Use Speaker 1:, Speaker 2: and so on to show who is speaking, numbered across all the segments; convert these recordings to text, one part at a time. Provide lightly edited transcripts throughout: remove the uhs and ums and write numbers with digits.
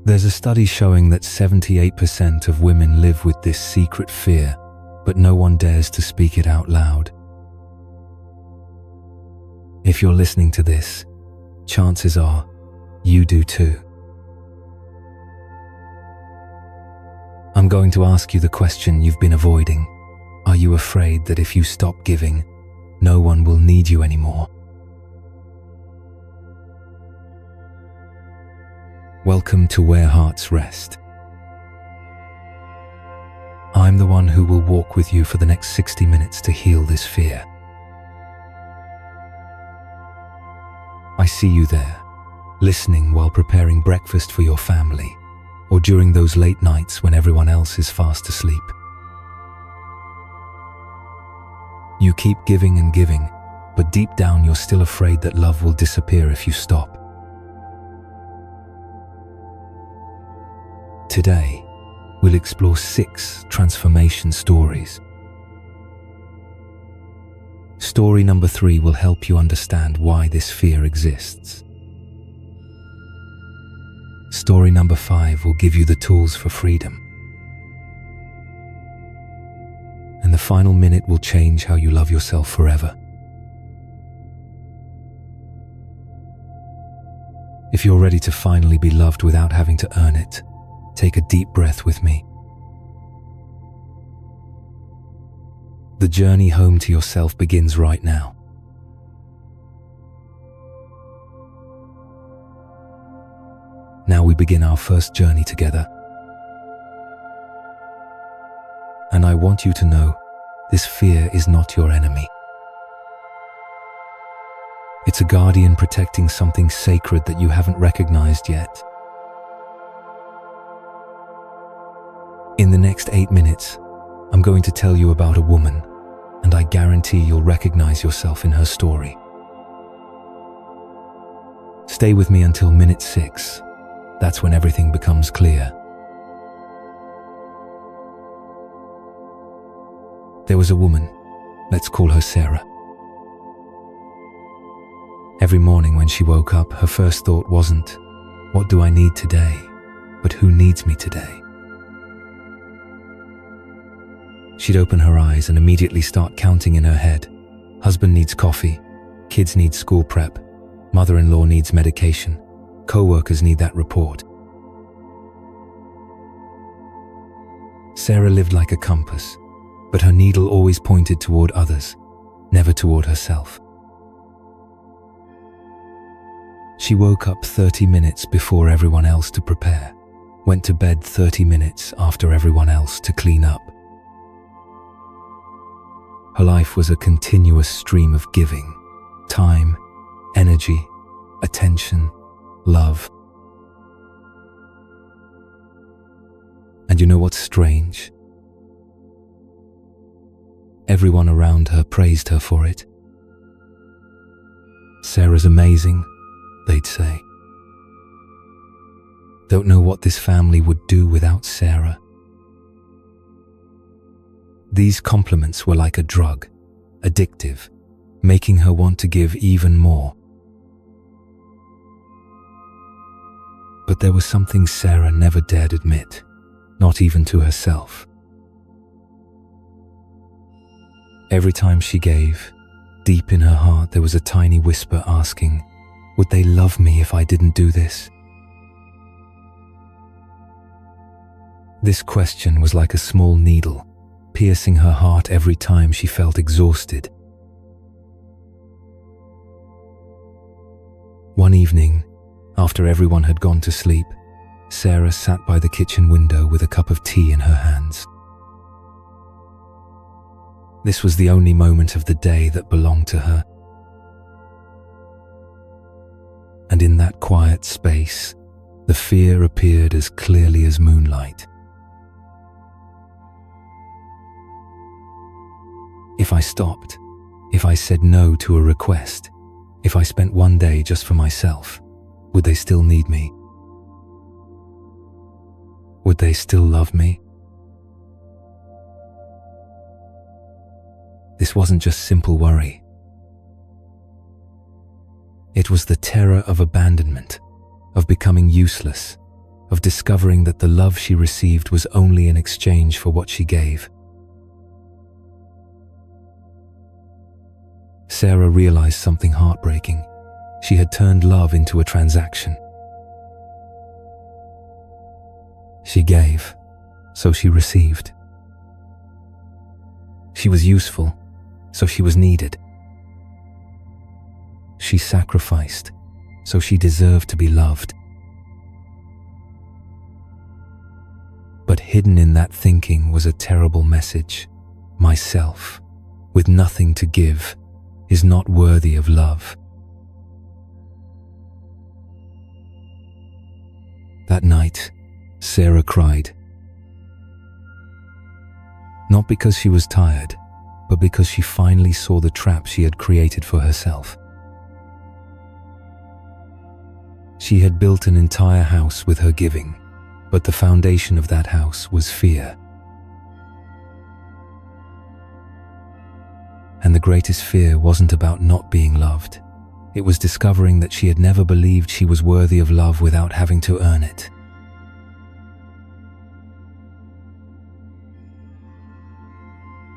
Speaker 1: There's a study showing that 78% of women live with this secret fear, but no one dares to speak it out loud. If you're listening to this, chances are you do too. I'm going to ask you the question you've been avoiding. Are you afraid that if you stop giving, no one will need you anymore? Welcome to Where Hearts Rest. I'm the one who will walk with you for the next 60 minutes to heal this fear. I see you there, listening while preparing breakfast for your family, or during those late nights when everyone else is fast asleep. You keep giving and giving, but deep down you're still afraid that love will disappear if you stop. Today, we'll explore 6 transformation stories. Story number 3 will help you understand why this fear exists. Story number 5 will give you the tools for freedom. And the final minute will change how you love yourself forever. If you're ready to finally be loved without having to earn it, take a deep breath with me. The journey home to yourself begins right now. Now we begin our first journey together. And I want you to know, this fear is not your enemy. It's a guardian protecting something sacred that you haven't recognized yet. In the next 8 minutes, I'm going to tell you about a woman, and I guarantee you'll recognize yourself in her story. Stay with me until minute 6. That's when everything becomes clear. There was a woman, let's call her Sarah. Every morning when she woke up, her first thought wasn't, "What do I need today?" but "Who needs me today?" She'd open her eyes and immediately start counting in her head. Husband needs coffee, kids need school prep, mother-in-law needs medication, co-workers need that report. Sarah lived like a compass, but her needle always pointed toward others, never toward herself. She woke up 30 minutes before everyone else to prepare, went to bed 30 minutes after everyone else to clean up. Her life was a continuous stream of giving, time, energy, attention, love. And you know what's strange? Everyone around her praised her for it. "Sarah's amazing," they'd say. "Don't know what this family would do without Sarah." These compliments were like a drug, addictive, making her want to give even more. But there was something Sarah never dared admit, not even to herself. Every time she gave, deep in her heart there was a tiny whisper asking, "Would they love me if I didn't do this?" This question was like a small needle, piercing her heart every time she felt exhausted. One evening, after everyone had gone to sleep, Sarah sat by the kitchen window with a cup of tea in her hands. This was the only moment of the day that belonged to her. And in that quiet space, the fear appeared as clearly as moonlight. If I stopped, if I said no to a request, if I spent one day just for myself, would they still need me? Would they still love me? This wasn't just simple worry. It was the terror of abandonment, of becoming useless, of discovering that the love she received was only in exchange for what she gave. Sarah realized something heartbreaking. She had turned love into a transaction. She gave, so she received. She was useful, so she was needed. She sacrificed, so she deserved to be loved. But hidden in that thinking was a terrible message. Myself, with nothing to give, is not worthy of love. That night, Sarah cried. Not because she was tired, but because she finally saw the trap she had created for herself. She had built an entire house with her giving, but the foundation of that house was fear. And the greatest fear wasn't about not being loved. It was discovering that she had never believed she was worthy of love without having to earn it.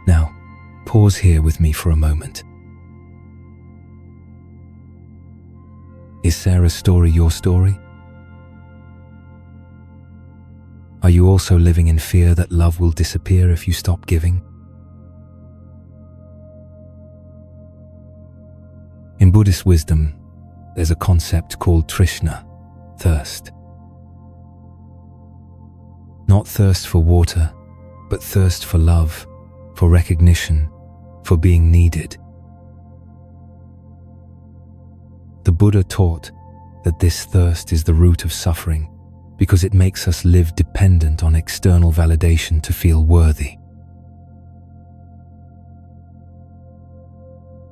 Speaker 1: Now, pause here with me for a moment. Is Sarah's story your story? Are you also living in fear that love will disappear if you stop giving? In Buddhist wisdom, there's a concept called Trishna, thirst. Not thirst for water, but thirst for love, for recognition, for being needed. The Buddha taught that this thirst is the root of suffering because it makes us live dependent on external validation to feel worthy.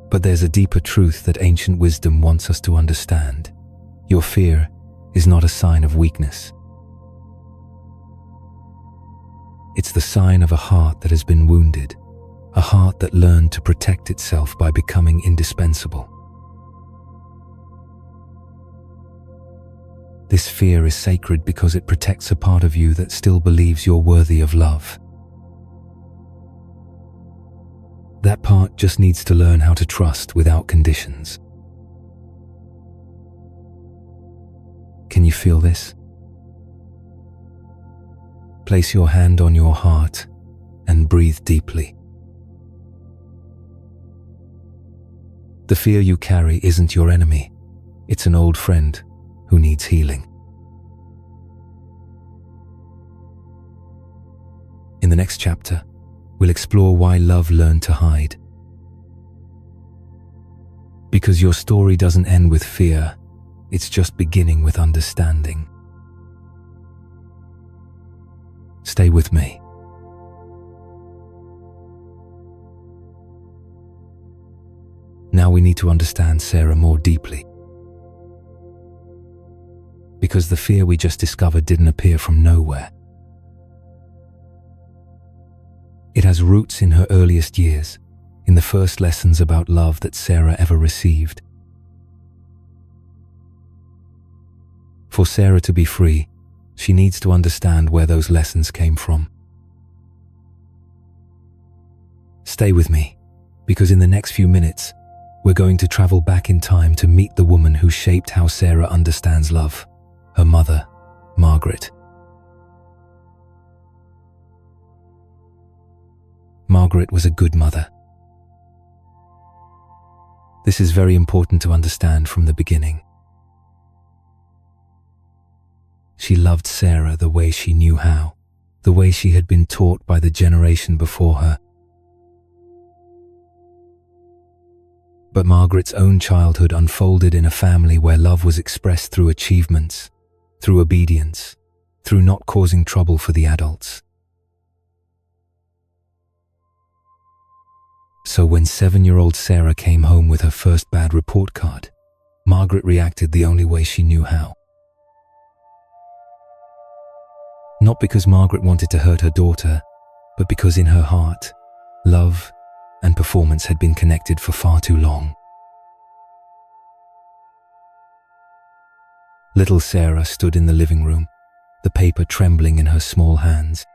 Speaker 1: But there's a deeper truth that ancient wisdom wants us to understand. Your fear is not a sign of weakness. It's the sign of a heart that has been wounded, a heart that learned to protect itself by becoming indispensable. This fear is sacred because it protects a part of you that still believes you're worthy of love. That part just needs to learn how to trust without conditions. Can you feel this? Place your hand on your heart and breathe deeply. The fear you carry isn't your enemy. It's an old friend who needs healing. In the next chapter, we'll explore why love learned to hide. Because your story doesn't end with fear, it's just beginning with understanding. Stay with me. Now we need to understand Sarah more deeply. Because the fear we just discovered didn't appear from nowhere. It has roots in her earliest years, in the first lessons about love that Sarah ever received. For Sarah to be free, she needs to understand where those lessons came from. Stay with me, because in the next few minutes, we're going to travel back in time to meet the woman who shaped how Sarah understands love, her mother, Margaret. Margaret was a good mother. This is very important to understand from the beginning. She loved Sarah the way she knew how, the way she had been taught by the generation before her. But Margaret's own childhood unfolded in a family where love was expressed through achievements, through obedience, through not causing trouble for the adults. So when 7-year-old Sarah came home with her first bad report card, Margaret reacted the only way she knew how. Not because Margaret wanted to hurt her daughter, but because in her heart, love and performance had been connected for far too long. Little Sarah stood in the living room, the paper trembling in her small hands.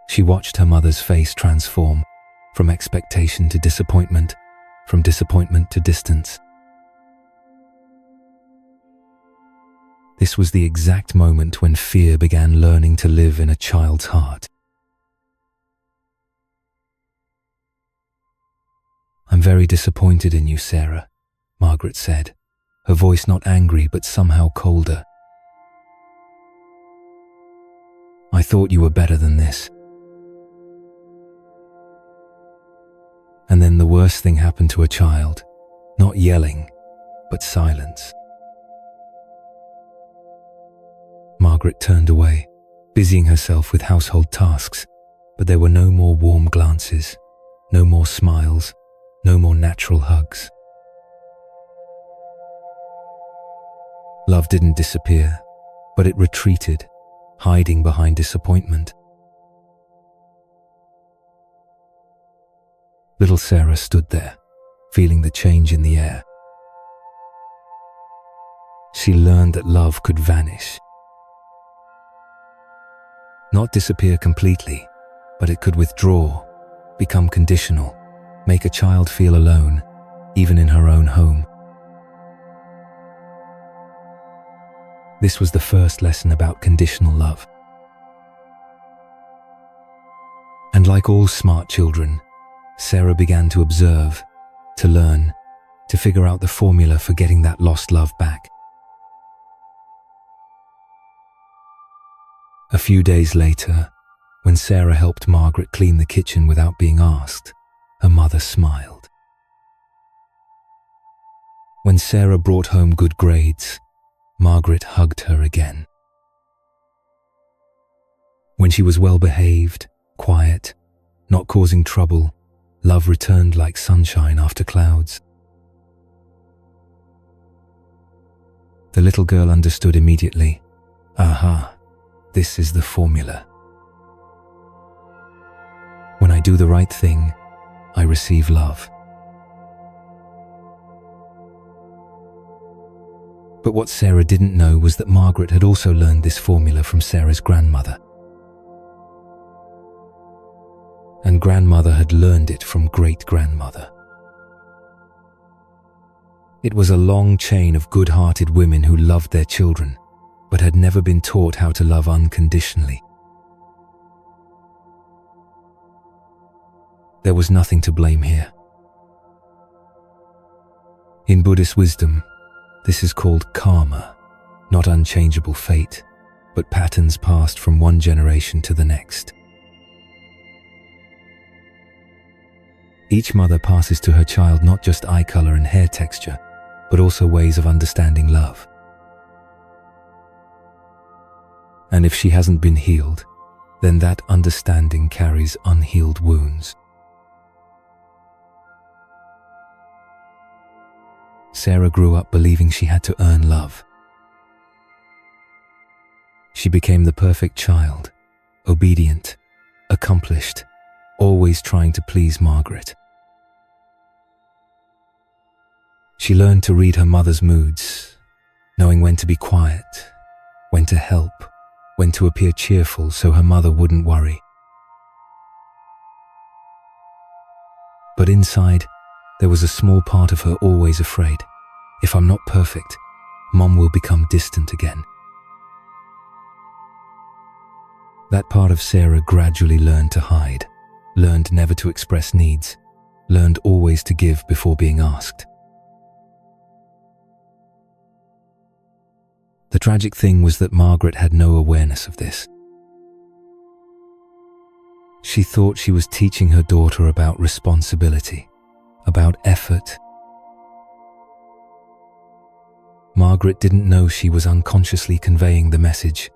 Speaker 1: She watched her mother's face transform, from expectation to disappointment, from disappointment to distance. This was the exact moment when fear began learning to live in a child's heart. "I'm very disappointed in you, Sarah," Margaret said, her voice not angry but somehow colder. "I thought you were better than this." And then the worst thing happened to a child, not yelling, but silence. Margaret turned away, busying herself with household tasks, but there were no more warm glances, no more smiles, no more natural hugs. Love didn't disappear, but it retreated, hiding behind disappointment. Little Sarah stood there, feeling the change in the air. She learned that love could vanish. Not disappear completely, but it could withdraw, become conditional, make a child feel alone, even in her own home. This was the first lesson about conditional love. And like all smart children, Sarah began to observe, to learn, to figure out the formula for getting that lost love back. A few days later, when Sarah helped Margaret clean the kitchen without being asked, her mother smiled. When Sarah brought home good grades, Margaret hugged her again. When she was well behaved, quiet, not causing trouble, love returned like sunshine after clouds. The little girl understood immediately. Aha, this is the formula. When I do the right thing, I receive love. But what Sarah didn't know was that Margaret had also learned this formula from Sarah's grandmother. And grandmother had learned it from great-grandmother. It was a long chain of good-hearted women who loved their children, but had never been taught how to love unconditionally. There was nothing to blame here. In Buddhist wisdom, this is called karma, not unchangeable fate, but patterns passed from one generation to the next. Each mother passes to her child not just eye color and hair texture, but also ways of understanding love. And if she hasn't been healed, then that understanding carries unhealed wounds. Sarah grew up believing she had to earn love. She became the perfect child, obedient, accomplished, always trying to please Margaret. She learned to read her mother's moods, knowing when to be quiet, when to help, when to appear cheerful so her mother wouldn't worry. But inside, there was a small part of her always afraid. If I'm not perfect, Mom will become distant again. That part of Sarah gradually learned to hide, learned never to express needs, learned always to give before being asked. The tragic thing was that Margaret had no awareness of this. She thought she was teaching her daughter about responsibility, about effort. Margaret didn't know she was unconsciously conveying the message,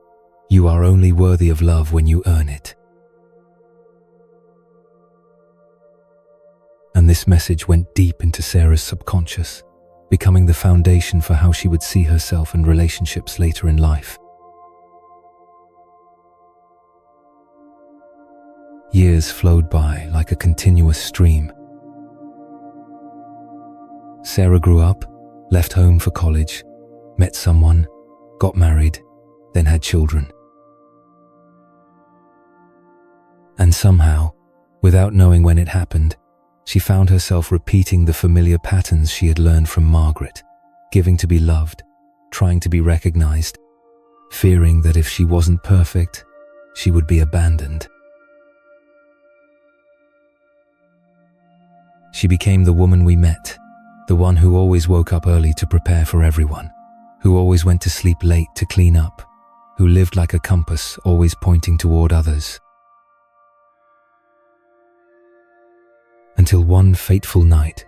Speaker 1: "You are only worthy of love when you earn it." And this message went deep into Sarah's subconscious, becoming the foundation for how she would see herself and relationships later in life. Years flowed by like a continuous stream. Sarah grew up, left home for college, met someone, got married, then had children. And somehow, without knowing when it happened, she found herself repeating the familiar patterns she had learned from Margaret, giving to be loved, trying to be recognized, fearing that if she wasn't perfect, she would be abandoned. She became the woman we met, the one who always woke up early to prepare for everyone, who always went to sleep late to clean up, who lived like a compass, always pointing toward others. Until one fateful night,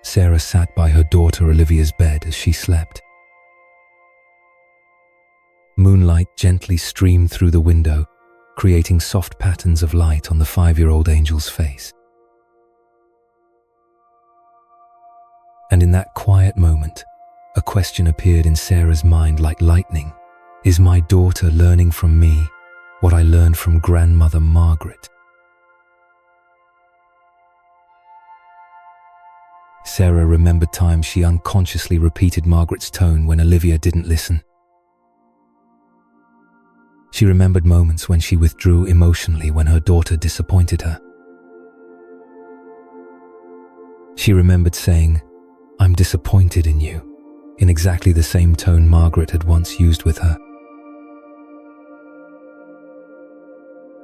Speaker 1: Sarah sat by her daughter Olivia's bed as she slept. Moonlight gently streamed through the window, creating soft patterns of light on the 5-year-old angel's face. And in that quiet moment, a question appeared in Sarah's mind like lightning. Is my daughter learning from me what I learned from grandmother Margaret? Sarah remembered times she unconsciously repeated Margaret's tone when Olivia didn't listen. She remembered moments when she withdrew emotionally when her daughter disappointed her. She remembered saying, "I'm disappointed in you," in exactly the same tone Margaret had once used with her.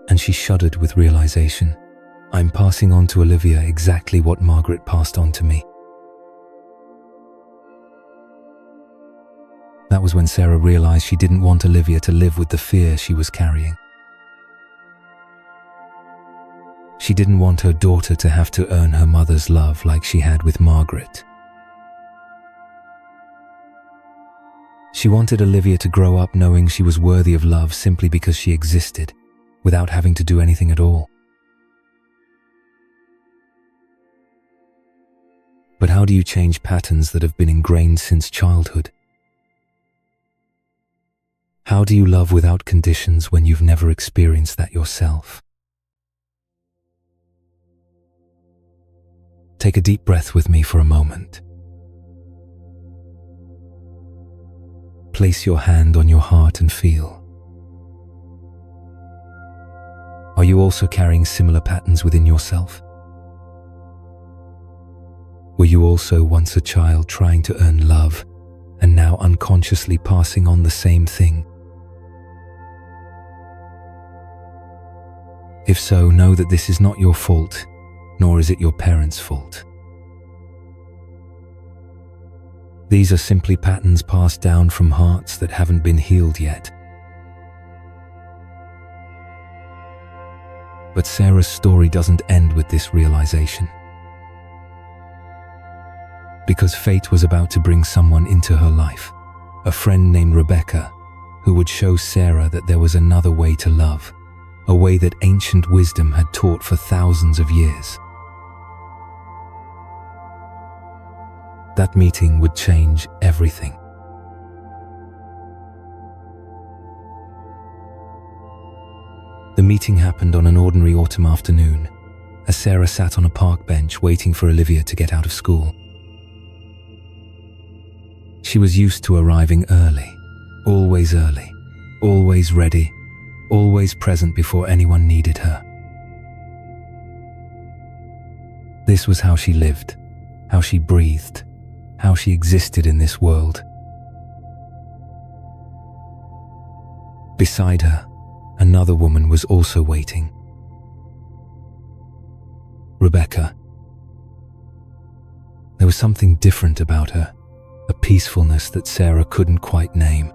Speaker 1: And she shuddered with realization. I'm passing on to Olivia exactly what Margaret passed on to me. That was when Sarah realized she didn't want Olivia to live with the fear she was carrying. She didn't want her daughter to have to earn her mother's love like she had with Margaret. She wanted Olivia to grow up knowing she was worthy of love simply because she existed, without having to do anything at all. But how do you change patterns that have been ingrained since childhood? How do you love without conditions when you've never experienced that yourself? Take a deep breath with me for a moment. Place your hand on your heart and feel. Are you also carrying similar patterns within yourself? Were you also once a child trying to earn love and now unconsciously passing on the same thing? If so, know that this is not your fault, nor is it your parents' fault. These are simply patterns passed down from hearts that haven't been healed yet. But Sarah's story doesn't end with this realization. Because fate was about to bring someone into her life, a friend named Rebecca, who would show Sarah that there was another way to love, a way that ancient wisdom had taught for thousands of years. That meeting would change everything. The meeting happened on an ordinary autumn afternoon, as Sarah sat on a park bench waiting for Olivia to get out of school. She was used to arriving early, always ready, always present before anyone needed her. This was how she lived, how she breathed, how she existed in this world. Beside her, another woman was also waiting. Rebecca. There was something different about her, a peacefulness that Sarah couldn't quite name.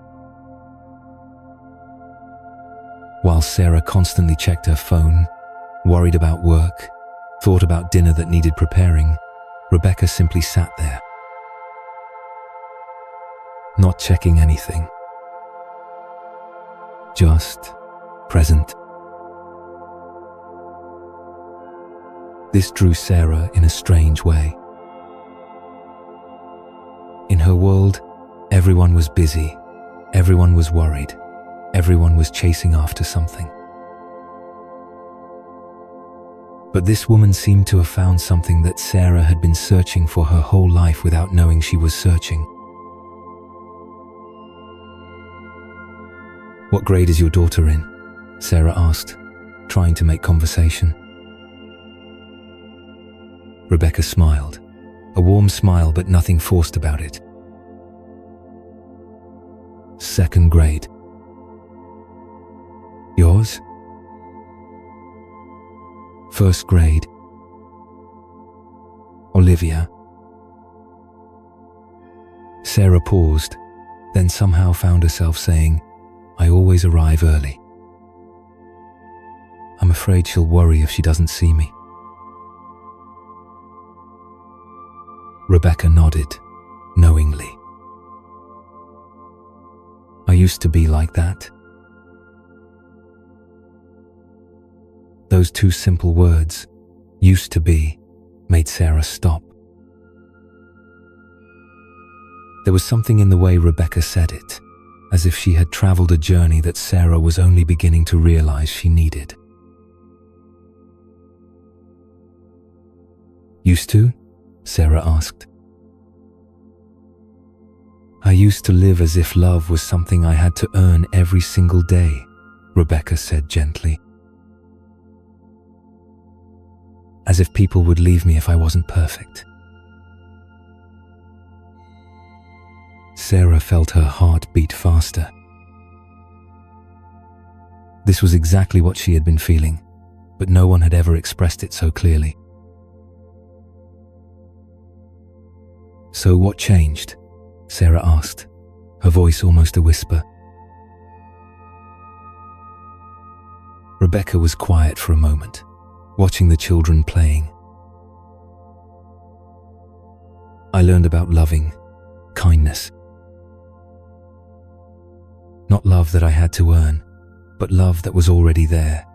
Speaker 1: While Sarah constantly checked her phone, worried about work, thought about dinner that needed preparing, Rebecca simply sat there, not checking anything, just present. This drew Sarah in a strange way. In her world, everyone was busy, everyone was worried, everyone was chasing after something. But this woman seemed to have found something that Sarah had been searching for her whole life without knowing she was searching. "What grade is your daughter in?" Sarah asked, trying to make conversation. Rebecca smiled, a warm smile but nothing forced about it. "Second grade." "Yours?" "First grade." "Olivia?" Sarah paused, then somehow found herself saying, "I always arrive early. I'm afraid she'll worry if she doesn't see me." Rebecca nodded, knowingly. "I used to be like that." Those two simple words, "used to be," made Sarah stop. There was something in the way Rebecca said it, as if she had traveled a journey that Sarah was only beginning to realize she needed. "Used to?" Sarah asked. "I used to live as if love was something I had to earn every single day," Rebecca said gently. "As if people would leave me if I wasn't perfect." Sarah felt her heart beat faster. This was exactly what she had been feeling, but no one had ever expressed it so clearly. "So what changed?" Sarah asked, her voice almost a whisper. Rebecca was quiet for a moment, watching the children playing. "I learned about loving, kindness. Not love that I had to earn, but love that was already there,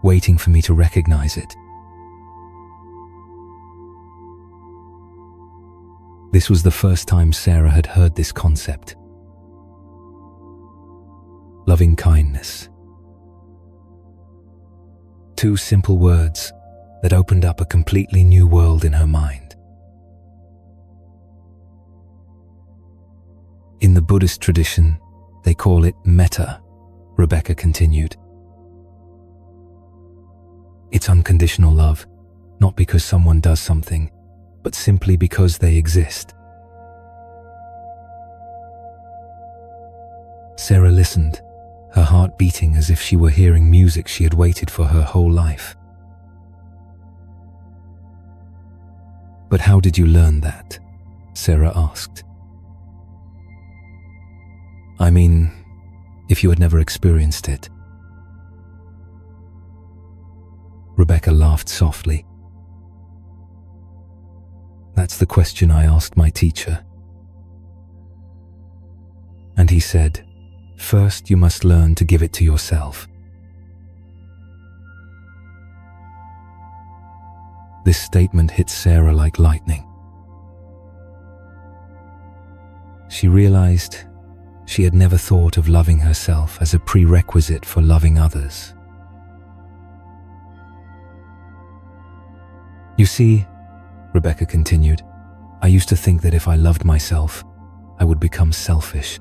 Speaker 1: waiting for me to recognize it." This was the first time Sarah had heard this concept. Loving kindness. Two simple words that opened up a completely new world in her mind. In the Buddhist tradition, they call it metta, Rebecca continued. It's unconditional love, not because someone does something, but simply because they exist. Sarah listened, her heart beating as if she were hearing music she had waited for her whole life. "But how did you learn that?" Sarah asked. "I mean, if you had never experienced it." Rebecca laughed softly. "That's the question I asked my teacher. And he said, first you must learn to give it to yourself." This statement hit Sarah like lightning. She realized she had never thought of loving herself as a prerequisite for loving others. "You see," Rebecca continued, "I used to think that if I loved myself, I would become selfish.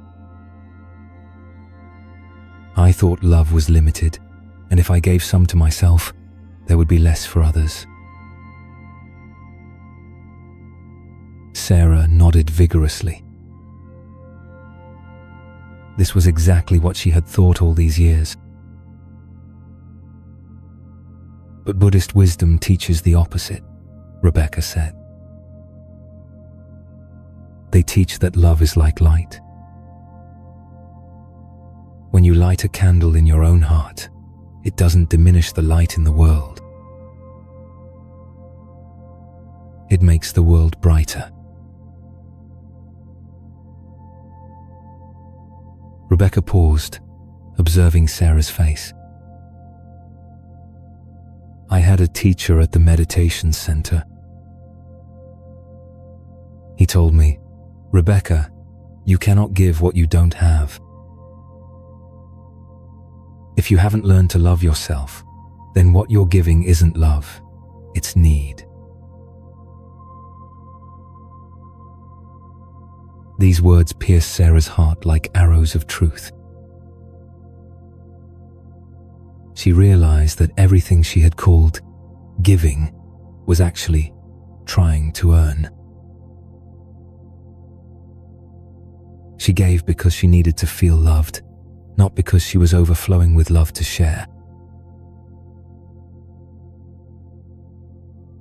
Speaker 1: I thought love was limited, and if I gave some to myself, there would be less for others." Sarah nodded vigorously. This was exactly what she had thought all these years. "But Buddhist wisdom teaches the opposite," Rebecca said. "They teach that love is like light. When you light a candle in your own heart, it doesn't diminish the light in the world. It makes the world brighter." Rebecca paused, observing Sarah's face. "I had a teacher at the meditation center. He told me, 'Rebecca, you cannot give what you don't have.' If you haven't learned to love yourself, then what you're giving isn't love, it's need." These words pierced Sarah's heart like arrows of truth. she realized that everything she had called giving was actually trying to earn. She gave because she needed to feel loved, not because she was overflowing with love to share.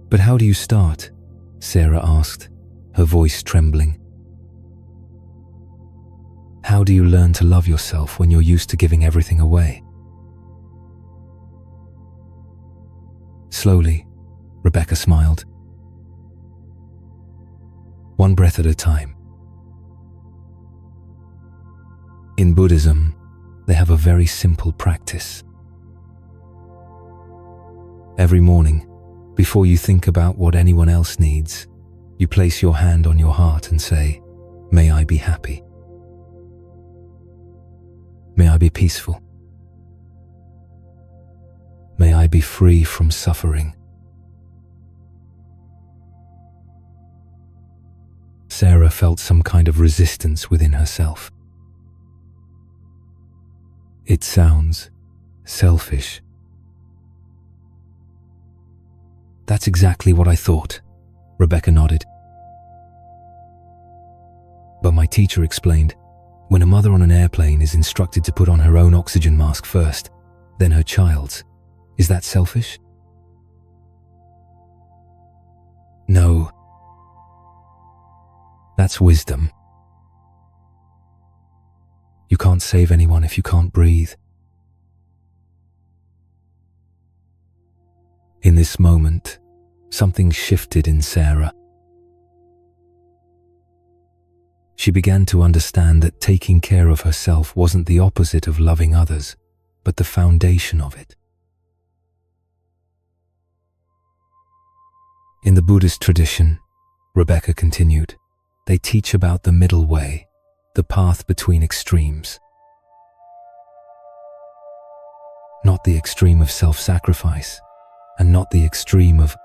Speaker 1: "But how do you start?" Sarah asked, her voice trembling. "How do you learn to love yourself when you're used to giving everything away?" Slowly, Rebecca smiled. "One breath at a time." In Buddhism, they have a very simple practice. Every morning, before you think about what anyone else needs, you place your hand on your heart and say, "May I be happy. May I be peaceful. May I be free from suffering." Sarah felt some kind of resistance within herself. "It sounds selfish." "That's exactly what I thought," Rebecca nodded. "But my teacher explained, when a mother on an airplane is instructed to put on her own oxygen mask first, then her child's, is that selfish?" "No. That's wisdom. You can't save anyone if you can't breathe." In this moment, something shifted in Sarah. She began to understand that taking care of herself wasn't the opposite of loving others, but the foundation of it. In the Buddhist tradition, Rebecca continued, they teach about the middle way, the path between extremes. Not the extreme of self-sacrifice, and not the extreme of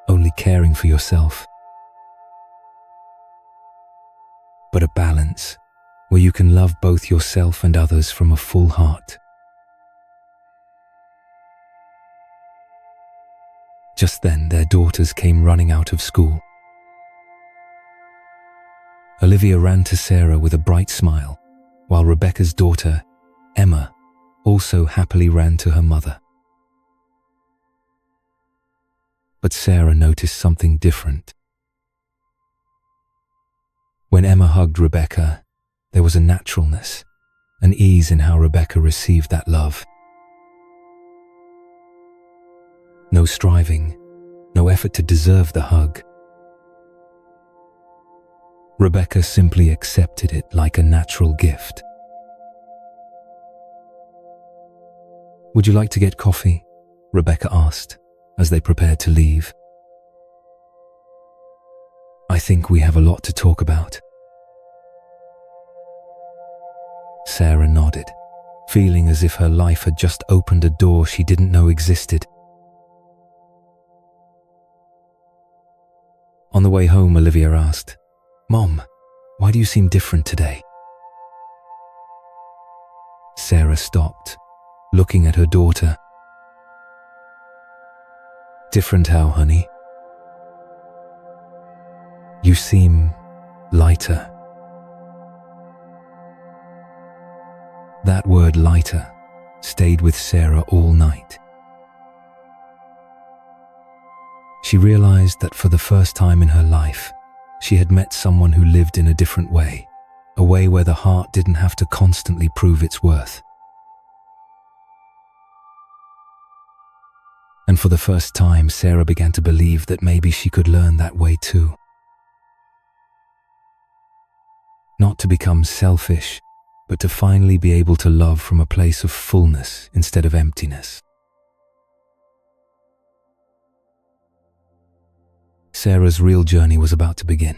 Speaker 1: only caring for yourself, but a balance where you can love both yourself and others from a full heart. Just then, their daughters came running out of school. Olivia ran to Sarah with a bright smile, while Rebecca's daughter, Emma, also happily ran to her mother. But Sarah noticed something different. When Emma hugged Rebecca, there was a naturalness, an ease in how Rebecca received that love. No striving, no effort to deserve the hug. Rebecca simply accepted it like a natural gift. "Would you like to get coffee?" Rebecca asked as they prepared to leave. "I think we have a lot to talk about." Sarah nodded, feeling as if her life had just opened a door she didn't know existed. On the way home, Olivia asked, "Mom, why do you seem different today?" Sarah stopped, looking at her daughter. "Different how, honey?" "You seem lighter." That word lighter stayed with Sarah all night. She realized that for the first time in her life, she had met someone who lived in a different way, a way where the heart didn't have to constantly prove its worth. And for the first time, Sarah began to believe that maybe she could learn that way too. Not to become selfish, but to finally be able to love from a place of fullness instead of emptiness. Sarah's real journey was about to begin.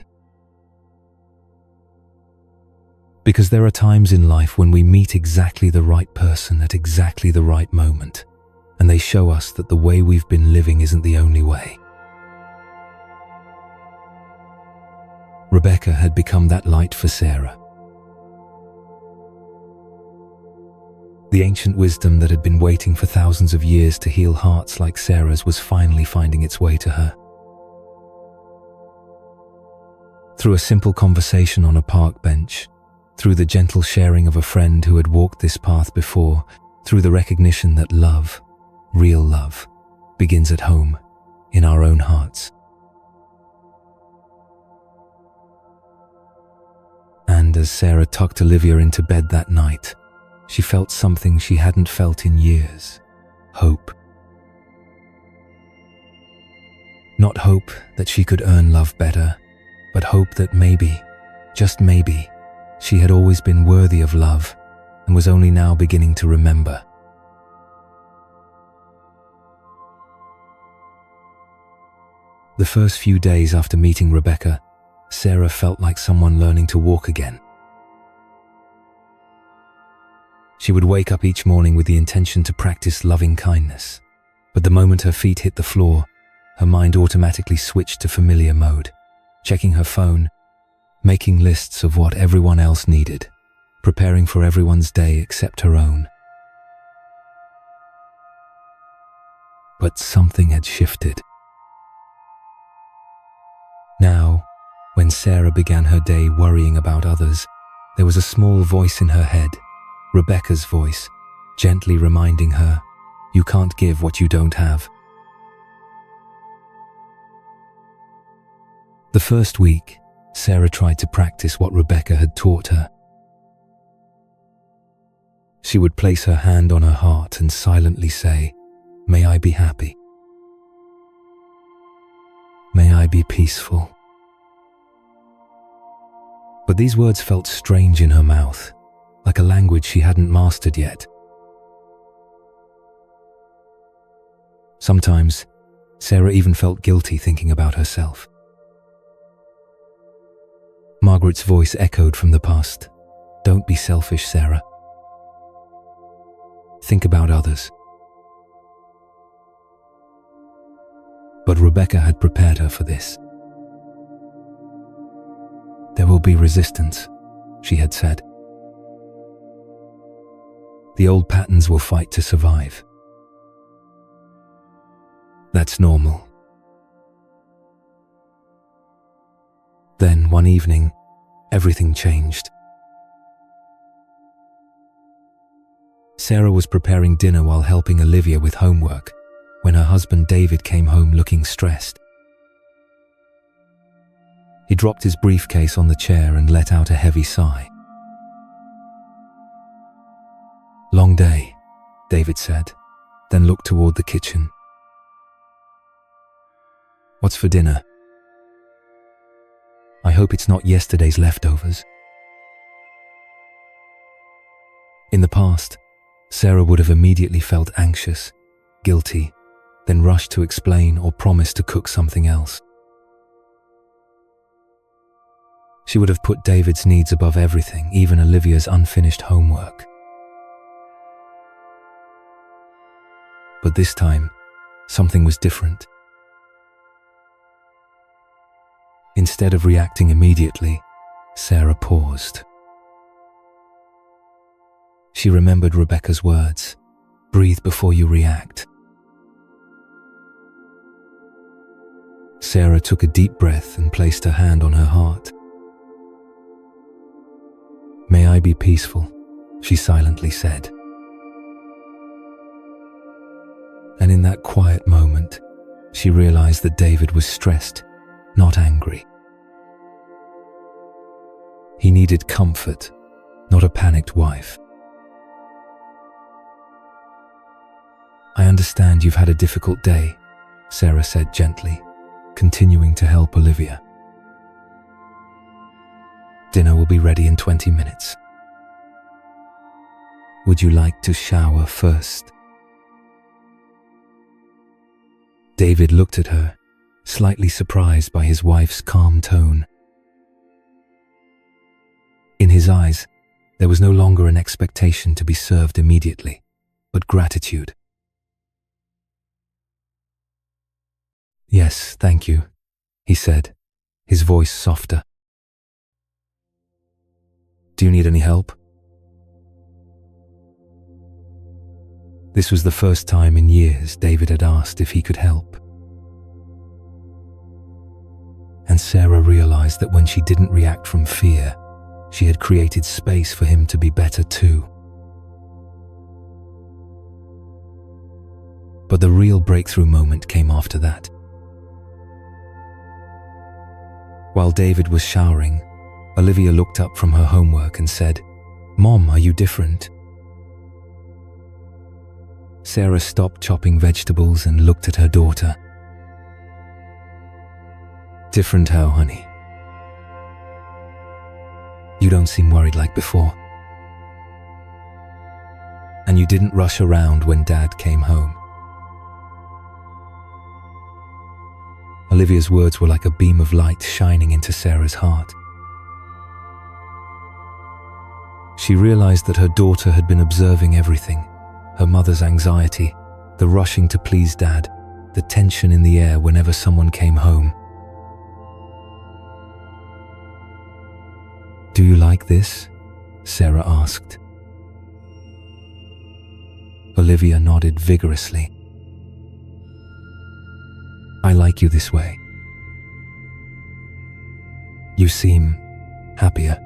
Speaker 1: Because there are times in life when we meet exactly the right person at exactly the right moment, and they show us that the way we've been living isn't the only way. Rebecca had become that light for Sarah. The ancient wisdom that had been waiting for thousands of years to heal hearts like Sarah's was finally finding its way to her. Through a simple conversation on a park bench, through the gentle sharing of a friend who had walked this path before, through the recognition that love, real love, begins at home, in our own hearts. And as Sarah tucked Olivia into bed that night, she felt something she hadn't felt in years: hope. Not hope that she could earn love better, but hope that maybe, just maybe, she had always been worthy of love and was only now beginning to remember. The first few days after meeting Rebecca, Sarah felt like someone learning to walk again. She would wake up each morning with the intention to practice loving kindness, but the moment her feet hit the floor, her mind automatically switched to familiar mode, checking her phone, making lists of what everyone else needed, preparing for everyone's day except her own. But something had shifted. Now, when Sarah began her day worrying about others, there was a small voice in her head, Rebecca's voice, gently reminding her, "You can't give what you don't have." The first week, Sarah tried to practice what Rebecca had taught her. She would place her hand on her heart and silently say, "May I be happy. May I be peaceful." But these words felt strange in her mouth, like a language she hadn't mastered yet. Sometimes, Sarah even felt guilty thinking about herself. Margaret's voice echoed from the past. "Don't be selfish, Sarah. Think about others." But Rebecca had prepared her for this. "There will be resistance," she had said. "The old patterns will fight to survive. That's normal." Then, one evening, everything changed. Sarah was preparing dinner while helping Olivia with homework when her husband David came home looking stressed. He dropped his briefcase on the chair and let out a heavy sigh. "Long day," David said, then looked toward the kitchen. "What's for dinner? I hope it's not yesterday's leftovers." In the past, Sarah would have immediately felt anxious, guilty, then rushed to explain or promise to cook something else. She would have put David's needs above everything, even Olivia's unfinished homework. But this time, something was different. Instead of reacting immediately, Sarah paused. She remembered Rebecca's words, "Breathe before you react." Sarah took a deep breath and placed her hand on her heart. "May I be peaceful," she silently said. And in that quiet moment, she realized that David was stressed, not angry. He needed comfort, not a panicked wife. "I understand you've had a difficult day," Sarah said gently, continuing to help Olivia. "Dinner will be ready in 20 minutes. Would you like to shower first?" David looked at her, slightly surprised by his wife's calm tone. In his eyes, there was no longer an expectation to be served immediately, but gratitude. "Yes, thank you," he said, his voice softer. "Do you need any help?" This was the first time in years David had asked if he could help. And Sarah realized that when she didn't react from fear, she had created space for him to be better too. But the real breakthrough moment came after that. While David was showering, Olivia looked up from her homework and said, "Mom, are you different?" Sarah stopped chopping vegetables and looked at her daughter. "Different how, honey? You don't seem worried like before. And you didn't rush around when Dad came home." Olivia's words were like a beam of light shining into Sarah's heart. She realized that her daughter had been observing everything: her mother's anxiety, the rushing to please Dad, the tension in the air whenever someone came home. "Do you like this?" Sarah asked. Olivia nodded vigorously. "I like you this way. You seem happier."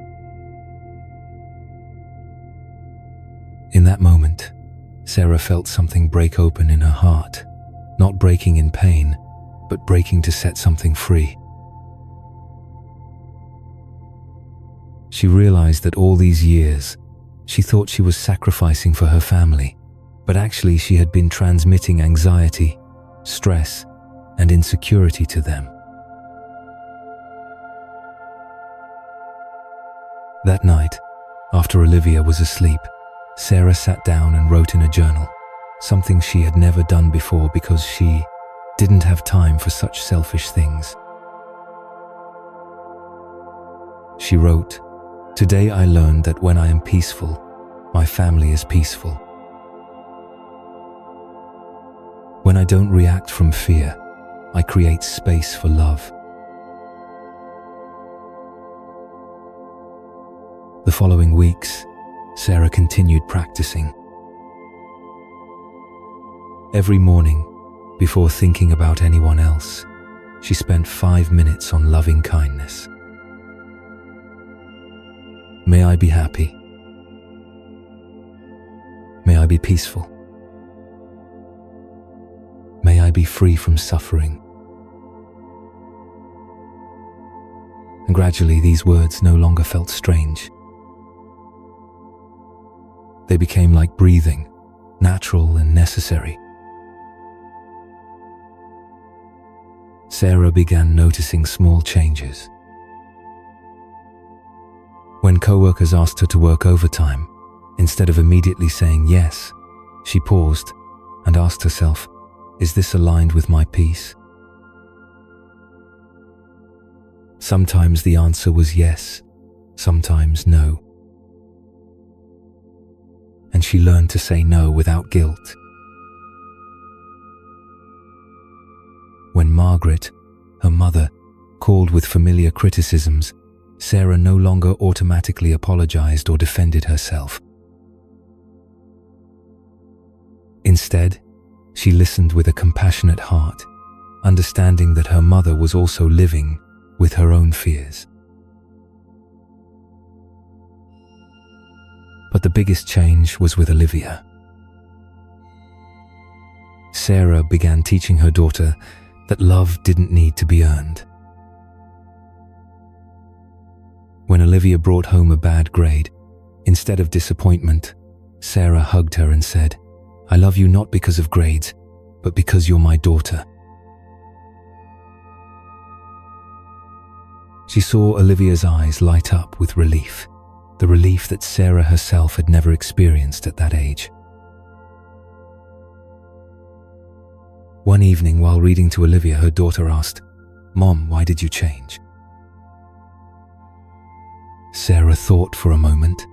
Speaker 1: In that moment, Sarah felt something break open in her heart, not breaking in pain, but breaking to set something free. She realized that all these years, she thought she was sacrificing for her family, but actually she had been transmitting anxiety, stress, and insecurity to them. That night, after Olivia was asleep, Sarah sat down and wrote in a journal, something she had never done before because she didn't have time for such selfish things. She wrote, "Today I learned that when I am peaceful, my family is peaceful. When I don't react from fear, I create space for love." The following weeks, Sarah continued practicing. Every morning, before thinking about anyone else, she spent 5 minutes on loving kindness. May I be happy. May I be peaceful. May I be free from suffering. And gradually these words no longer felt strange. They became like breathing, natural and necessary. Sarah began noticing small changes. When co-workers asked her to work overtime, instead of immediately saying yes, she paused and asked herself, "Is this aligned with my peace?" Sometimes the answer was yes, sometimes no. And she learned to say no without guilt. When Margaret, her mother, called with familiar criticisms, Sarah no longer automatically apologized or defended herself. Instead, she listened with a compassionate heart, understanding that her mother was also living with her own fears. But the biggest change was with Olivia. Sarah began teaching her daughter that love didn't need to be earned. When Olivia brought home a bad grade, instead of disappointment, Sarah hugged her and said, "I love you not because of grades, but because you're my daughter." She saw Olivia's eyes light up with relief, the relief that Sarah herself had never experienced at that age. One evening while reading to Olivia, her daughter asked, "Mom, why did you change?" Sarah thought for a moment.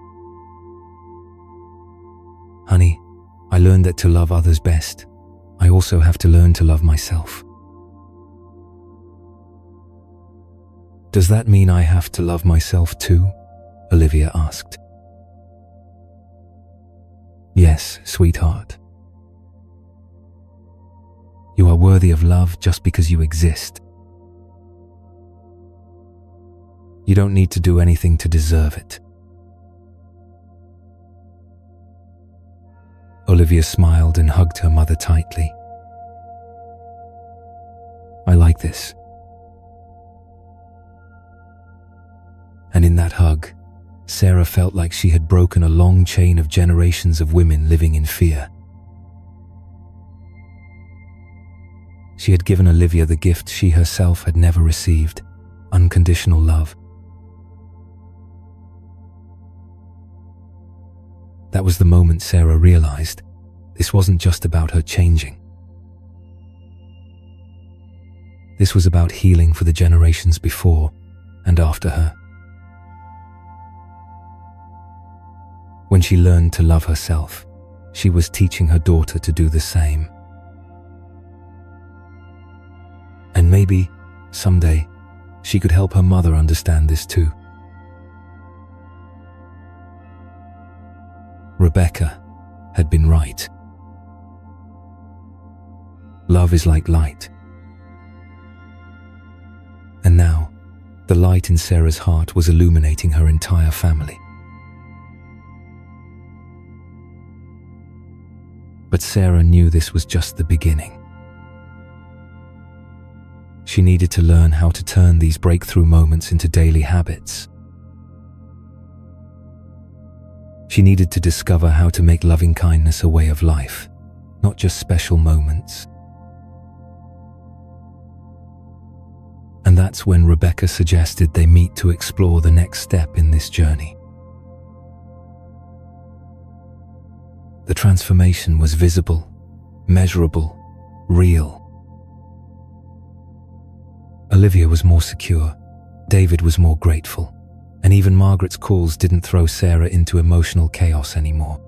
Speaker 1: "Honey, I learned that to love others best, I also have to learn to love myself." "Does that mean I have to love myself too?" Olivia asked. "Yes, sweetheart. You are worthy of love just because you exist. You don't need to do anything to deserve it. Olivia smiled and hugged her mother tightly. I like this. And in that hug, Sarah felt like she had broken a long chain of generations of women living in fear. She had given Olivia the gift she herself had never received: unconditional love. That was the moment Sarah realized this wasn't just about her changing. This was about healing for the generations before and after her. When she learned to love herself, she was teaching her daughter to do the same. And maybe, someday, she could help her mother understand this too. Rebecca had been right. Love is like light. And now, the light in Sarah's heart was illuminating her entire family. But Sarah knew this was just the beginning. She needed to learn how to turn these breakthrough moments into daily habits. She needed to discover how to make loving kindness a way of life, not just special moments. And that's when Rebecca suggested they meet to explore the next step in this journey. The transformation was visible, measurable, real. Olivia was more secure, David was more grateful, and even Margaret's calls didn't throw Sarah into emotional chaos anymore.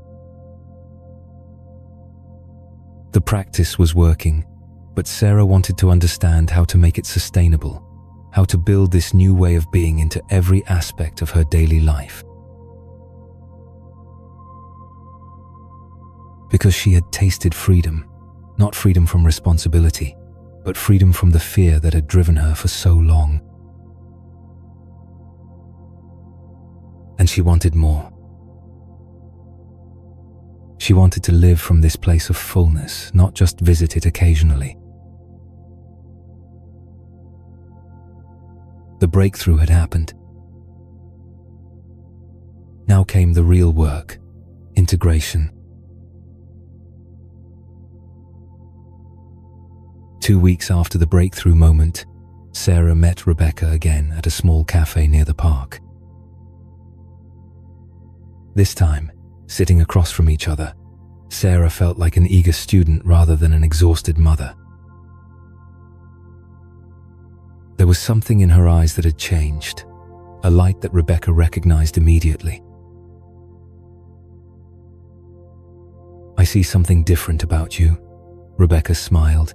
Speaker 1: The practice was working, but Sarah wanted to understand how to make it sustainable, how to build this new way of being into every aspect of her daily life. Because she had tasted freedom, not freedom from responsibility, but freedom from the fear that had driven her for so long. And she wanted more. She wanted to live from this place of fullness, not just visit it occasionally. The breakthrough had happened. Now came the real work, integration. 2 weeks after the breakthrough moment, Sarah met Rebecca again at a small cafe near the park. This time, sitting across from each other, Sarah felt like an eager student rather than an exhausted mother. There was something in her eyes that had changed, a light that Rebecca recognized immediately. "I see something different about you," Rebecca smiled.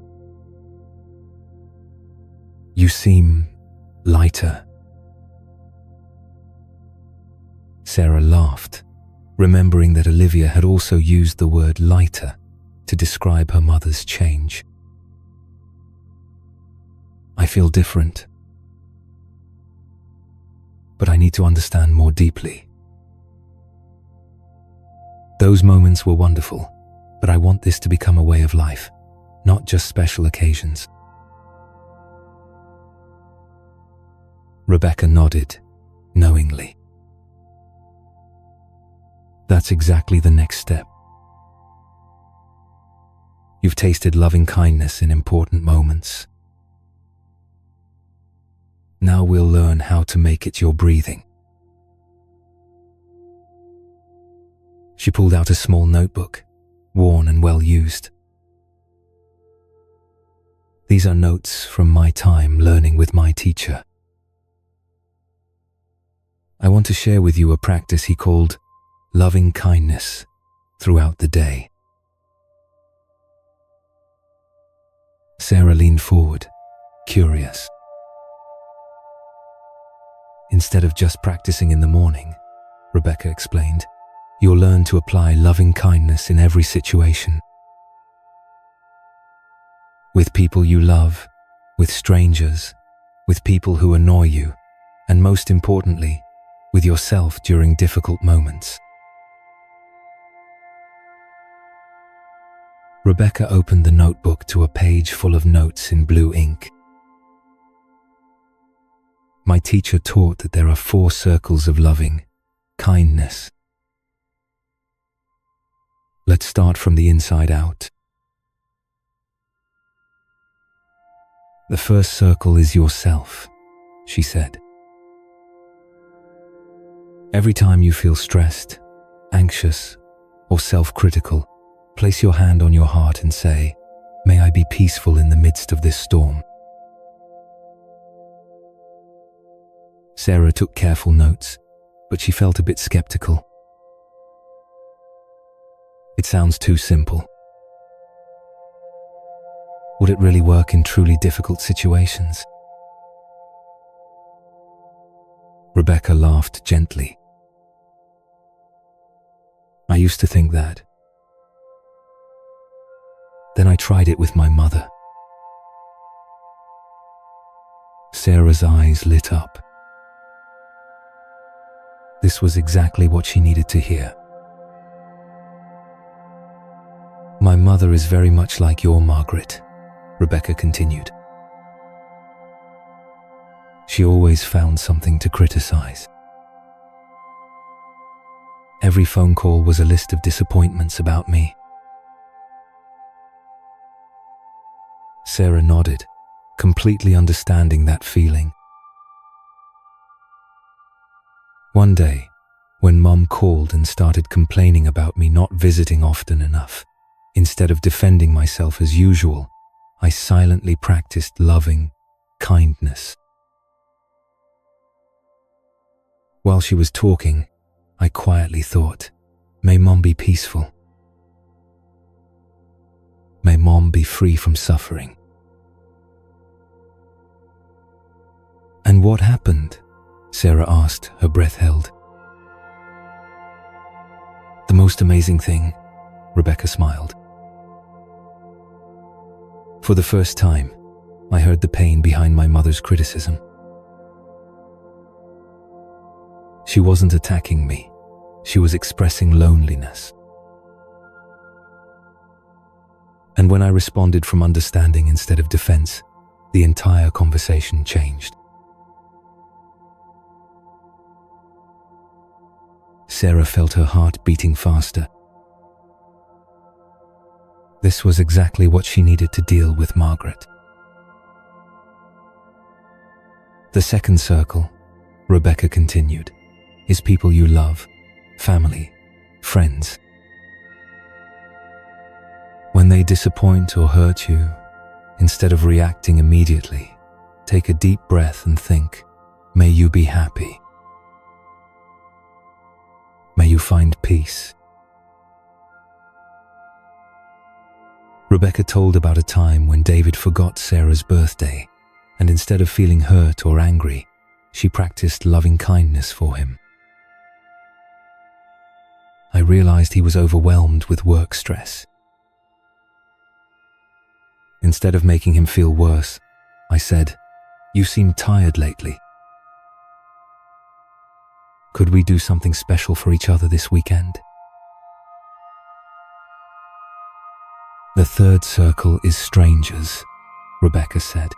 Speaker 1: "You seem lighter." Sarah laughed, remembering that Olivia had also used the word lighter to describe her mother's change. "I feel different, but I need to understand more deeply. Those moments were wonderful, but I want this to become a way of life, not just special occasions." Rebecca nodded, knowingly. That's exactly the next step. You've tasted loving kindness in important moments. Now we'll learn how to make it your breathing. She pulled out a small notebook, worn and well used. "These are notes from my time learning with my teacher. I want to share with you a practice he called loving kindness throughout the day." Sarah leaned forward, curious. "Instead of just practicing in the morning," Rebecca explained, "you'll learn to apply loving kindness in every situation. with people you love, with strangers, with people who annoy you, and most importantly, with yourself during difficult moments. Rebecca opened the notebook to a page full of notes in blue ink. My teacher taught that there are 4 circles of loving kindness. Let's start from the inside out. The first circle is yourself, she said. Every time you feel stressed, anxious, or self-critical, place your hand on your heart and say, "May I be peaceful in the midst of this storm." Sarah took careful notes, but she felt a bit skeptical. It sounds too simple. Would it really work in truly difficult situations? Rebecca laughed gently. I used to think that. Then I tried it with my mother. Sarah's eyes lit up. This was exactly what she needed to hear. My mother is very much like your Margaret, Rebecca continued. She always found something to criticize. Every phone call was a list of disappointments about me. Sarah nodded, completely understanding that feeling. One day, when Mum called and started complaining about me not visiting often enough, instead of defending myself as usual, I silently practiced loving kindness. While she was talking, I quietly thought, may Mom be peaceful. May Mom be free from suffering. And what happened? Sarah asked, her breath held. The most amazing thing, Rebecca smiled. For the first time, I heard the pain behind my mother's criticism. She wasn't attacking me. She was expressing loneliness. And when I responded from understanding instead of defense, the entire conversation changed. Sarah felt her heart beating faster. This was exactly what she needed to deal with Margaret. The second circle, Rebecca continued, is people you love, family, friends. When they disappoint or hurt you, instead of reacting immediately, take a deep breath and think, may you be happy. May you find peace. Rebecca told about a time when David forgot Sarah's birthday, and instead of feeling hurt or angry, she practiced loving kindness for him. I realized he was overwhelmed with work stress. Instead of making him feel worse, I said, "You seem tired lately. Could we do something special for each other this weekend?" The third circle is strangers, Rebecca said.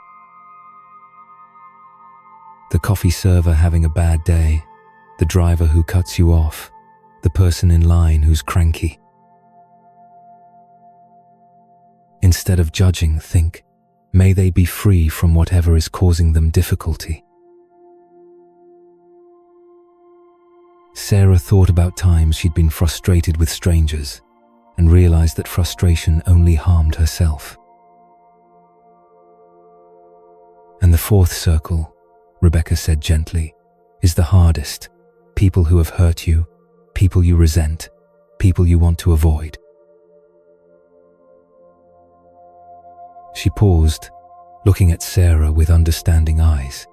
Speaker 1: The coffee server having a bad day, the driver who cuts you off, the person in line who's cranky. Instead of judging, think, may they be free from whatever is causing them difficulty. Sarah thought about times she'd been frustrated with strangers and realized that frustration only harmed herself. And the fourth circle, Rebecca said gently, is the hardest. People who have hurt you, people you resent, people you want to avoid. She paused, looking at Sarah with understanding eyes.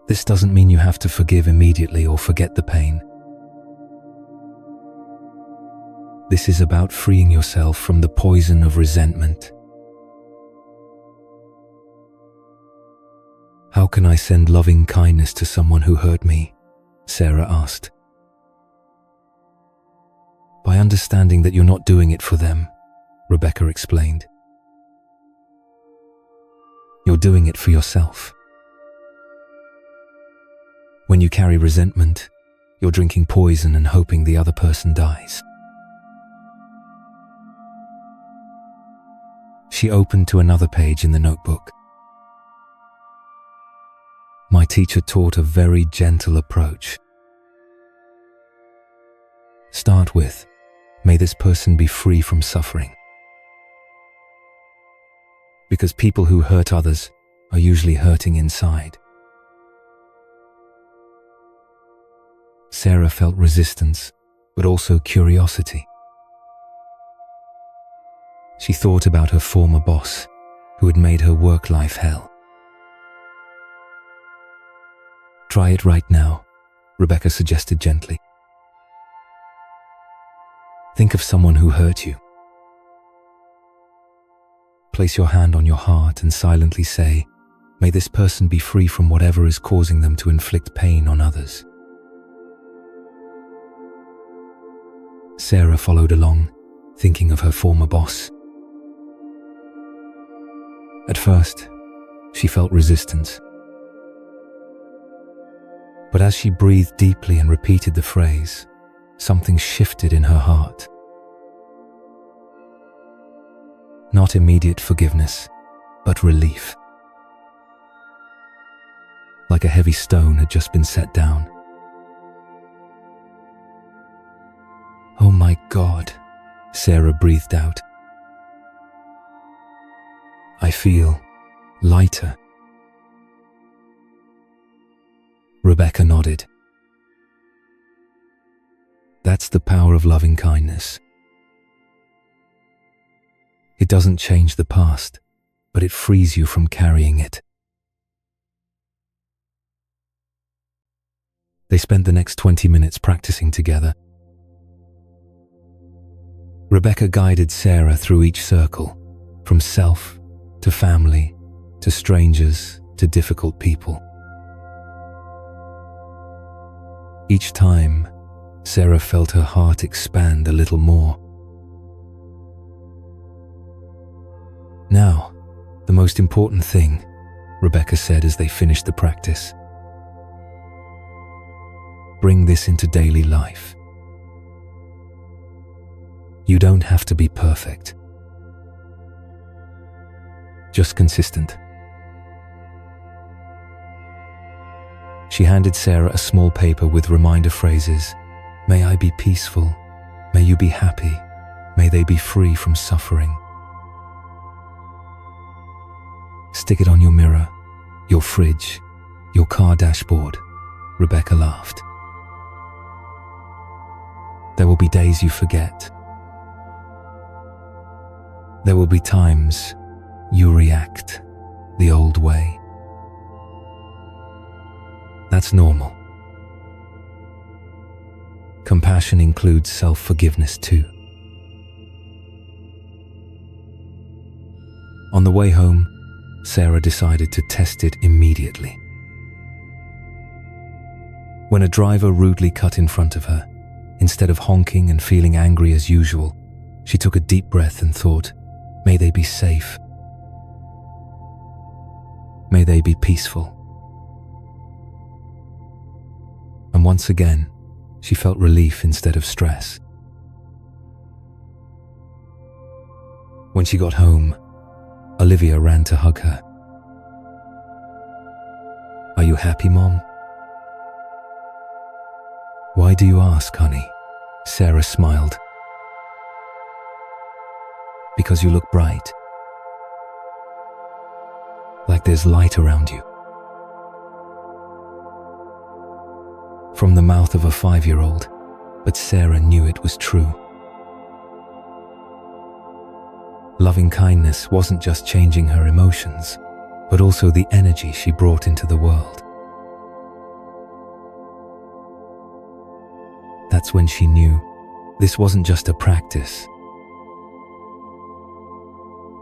Speaker 1: This doesn't mean you have to forgive immediately or forget the pain. This is about freeing yourself from the poison of resentment. How can I send loving kindness to someone who hurt me? Sarah asked. By understanding that you're not doing it for them, Rebecca explained. You're doing it for yourself. When you carry resentment, you're drinking poison and hoping the other person dies. She opened to another page in the notebook. My teacher taught a very gentle approach. Start with, may this person be free from suffering. Because people who hurt others are usually hurting inside. Sarah felt resistance, but also curiosity. She thought about her former boss, who had made her work life hell. Try it right now, Rebecca suggested gently. Think of someone who hurt you. Place your hand on your heart and silently say, may this person be free from whatever is causing them to inflict pain on others. Sarah followed along, thinking of her former boss. At first, she felt resistance. But as she breathed deeply and repeated the phrase, something shifted in her heart. Not immediate forgiveness, but relief. Like a heavy stone had just been set down. Oh my God, Sarah breathed out. I feel lighter. Rebecca nodded. That's the power of loving kindness. It doesn't change the past, but it frees you from carrying it. They spent the next 20 minutes practicing together. Rebecca guided Sarah through each circle, from self to family to strangers to difficult people. Each time, Sarah felt her heart expand a little more. Now, the most important thing, Rebecca said as they finished the practice. Bring this into daily life. You don't have to be perfect. Just consistent. She handed Sarah a small paper with reminder phrases. May I be peaceful. May you be happy. May they be free from suffering. Stick it on your mirror, your fridge, your car dashboard. Rebecca laughed. There will be days you forget. There will be times you react the old way. That's normal. Compassion includes self-forgiveness too. On the way home, Sarah decided to test it immediately. When a driver rudely cut in front of her, instead of honking and feeling angry as usual, she took a deep breath and thought, may they be safe. May they be peaceful. And once again, she felt relief instead of stress. When she got home, Olivia ran to hug her. Are you happy, Mom? Why do you ask, honey? Sarah smiled. Because you look bright. Like there's light around you. From the mouth of a 5-year-old, but Sarah knew it was true. Loving kindness wasn't just changing her emotions, but also the energy she brought into the world. That's when she knew This wasn't just a practice.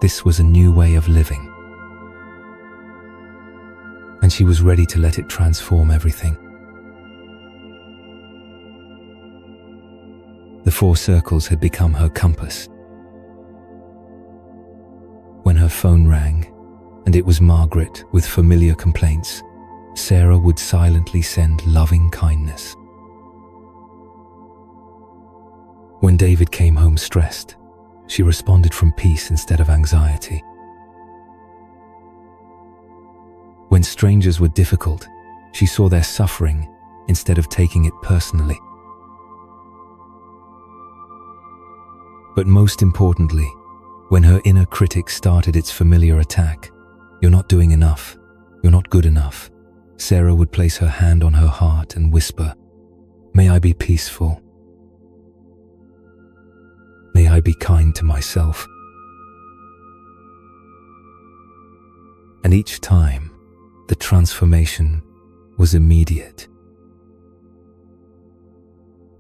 Speaker 1: This was a new way of living. And she was ready to let it transform everything. The 4 circles had become her compass. When her phone rang, and it was Margaret with familiar complaints, Sarah would silently send loving kindness. When David came home stressed, she responded from peace instead of anxiety. When strangers were difficult, she saw their suffering instead of taking it personally. But most importantly, when her inner critic started its familiar attack, "You're not doing enough, you're not good enough," Sarah would place her hand on her heart and whisper, "May I be peaceful. May I be kind to myself." And each time, the transformation was immediate.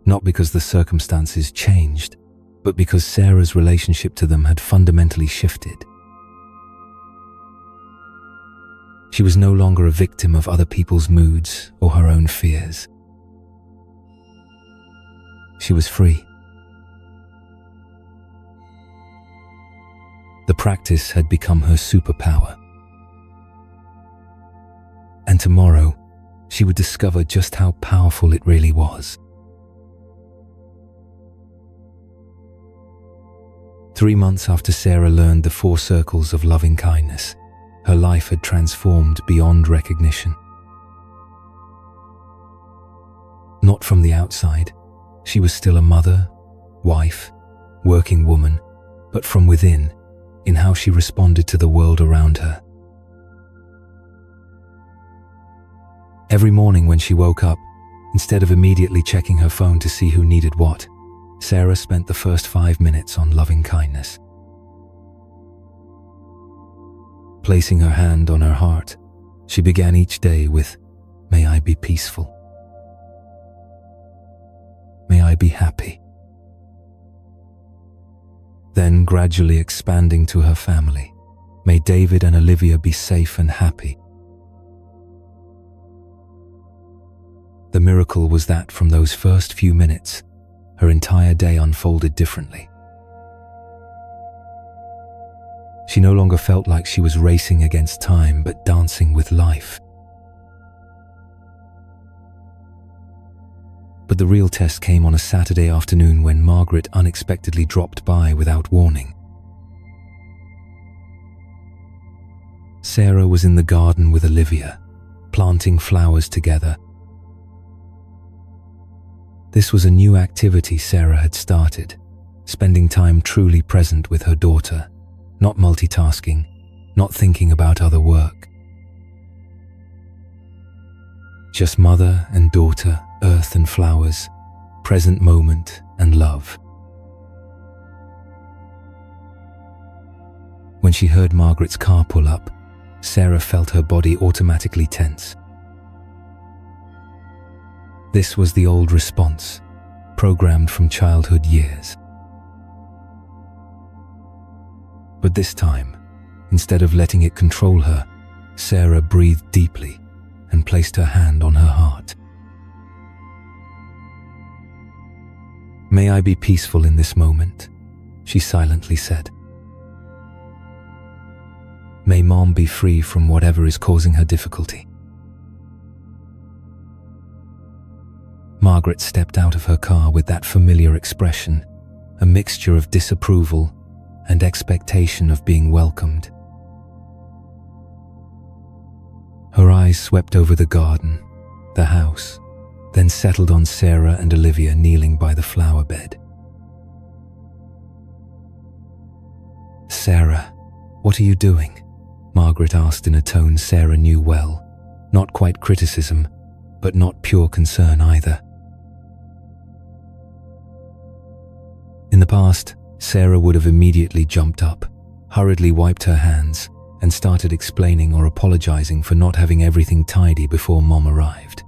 Speaker 1: Not because the circumstances changed, but because Sarah's relationship to them had fundamentally shifted. She was no longer a victim of other people's moods or her own fears. She was free. The practice had become her superpower. And tomorrow, she would discover just how powerful it really was. 3 months after Sarah learned the 4 circles of loving kindness, her life had transformed beyond recognition. Not from the outside, she was still a mother, wife, working woman, but from within, in how she responded to the world around her. Every morning when she woke up, instead of immediately checking her phone to see who needed what, Sarah spent the first 5 minutes on loving kindness. Placing her hand on her heart, she began each day with, "May I be peaceful. May I be happy." Then gradually expanding to her family, "May David and Olivia be safe and happy." The miracle was that from those first few minutes, her entire day unfolded differently. She no longer felt like she was racing against time, but dancing with life. But the real test came on a Saturday afternoon when Margaret unexpectedly dropped by without warning. Sarah was in the garden with Olivia, planting flowers together. This was a new activity Sarah had started, spending time truly present with her daughter, not multitasking, not thinking about other work. Just mother and daughter, earth and flowers, present moment and love. When she heard Margaret's car pull up, Sarah felt her body automatically tense. This was the old response, programmed from childhood years. But this time, instead of letting it control her, Sarah breathed deeply and placed her hand on her heart. "May I be peaceful in this moment," she silently said. "May Mom be free from whatever is causing her difficulty." Margaret stepped out of her car with that familiar expression, a mixture of disapproval and expectation of being welcomed. Her eyes swept over the garden, the house, then settled on Sarah and Olivia kneeling by the flower bed. "Sarah, what are you doing?" Margaret asked in a tone Sarah knew well, not quite criticism, but not pure concern either. In the past, Sarah would have immediately jumped up, hurriedly wiped her hands, and started explaining or apologizing for not having everything tidy before Mom arrived.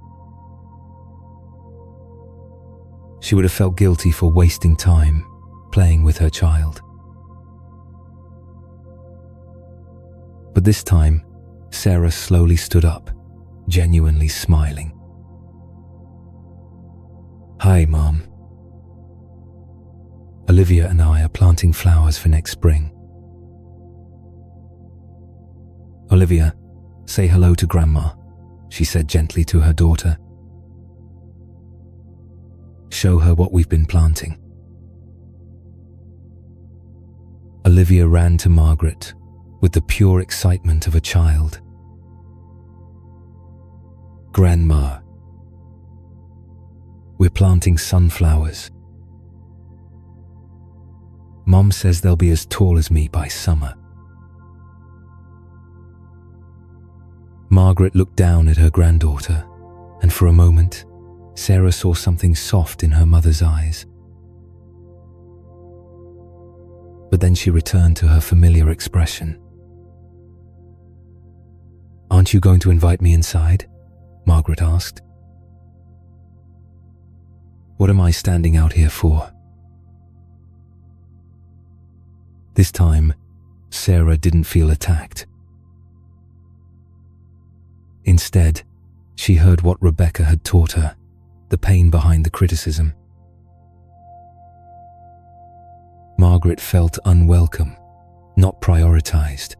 Speaker 1: She would have felt guilty for wasting time playing with her child. But this time, Sarah slowly stood up, genuinely smiling. "Hi, Mom. Olivia and I are planting flowers for next spring." "Olivia, say hello to Grandma," she said gently to her daughter. "Show her what we've been planting." Olivia ran to Margaret with the pure excitement of a child. "Grandma, we're planting sunflowers. Mom says they'll be as tall as me by summer." Margaret looked down at her granddaughter, and for a moment, Sarah saw something soft in her mother's eyes. But then she returned to her familiar expression. "Aren't you going to invite me inside?" Margaret asked. "What am I standing out here for?" This time, Sarah didn't feel attacked. Instead, she heard what Rebecca had taught her, the pain behind the criticism. Margaret felt unwelcome, not prioritized.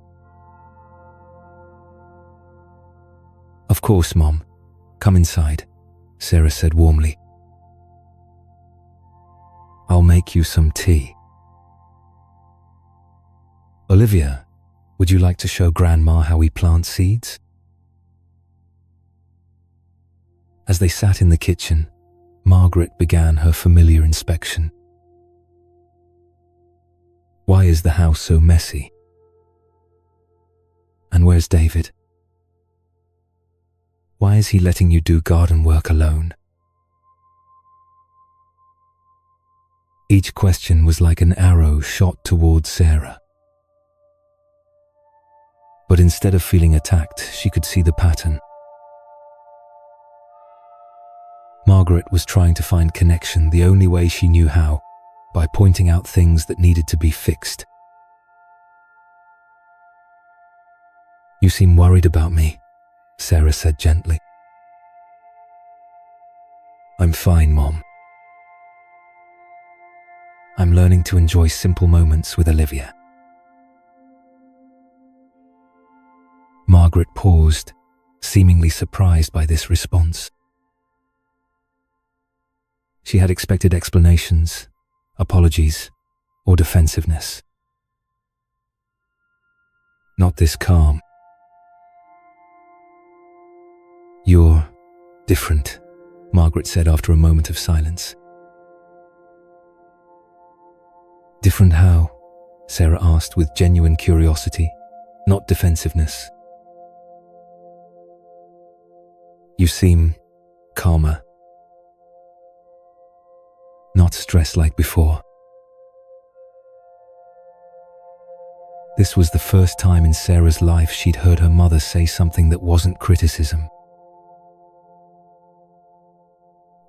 Speaker 1: "Of course, Mom. Come inside," Sarah said warmly. "I'll make you some tea." "Olivia, would you like to show Grandma how we plant seeds?" As they sat in the kitchen, Margaret began her familiar inspection. "Why is the house so messy? And where's David? Why is he letting you do garden work alone?" Each question was like an arrow shot towards Sarah. But instead of feeling attacked, she could see the pattern. Margaret was trying to find connection the only way she knew how, by pointing out things that needed to be fixed. "You seem worried about me," Sarah said gently. "I'm fine, Mom. I'm learning to enjoy simple moments with Olivia." Margaret paused, seemingly surprised by this response. She had expected explanations, apologies, or defensiveness. Not this calm. "You're different," Margaret said after a moment of silence. "Different how?" Sarah asked with genuine curiosity, not defensiveness. "You seem calmer. Not stressed like before." This was the first time in Sarah's life she'd heard her mother say something that wasn't criticism.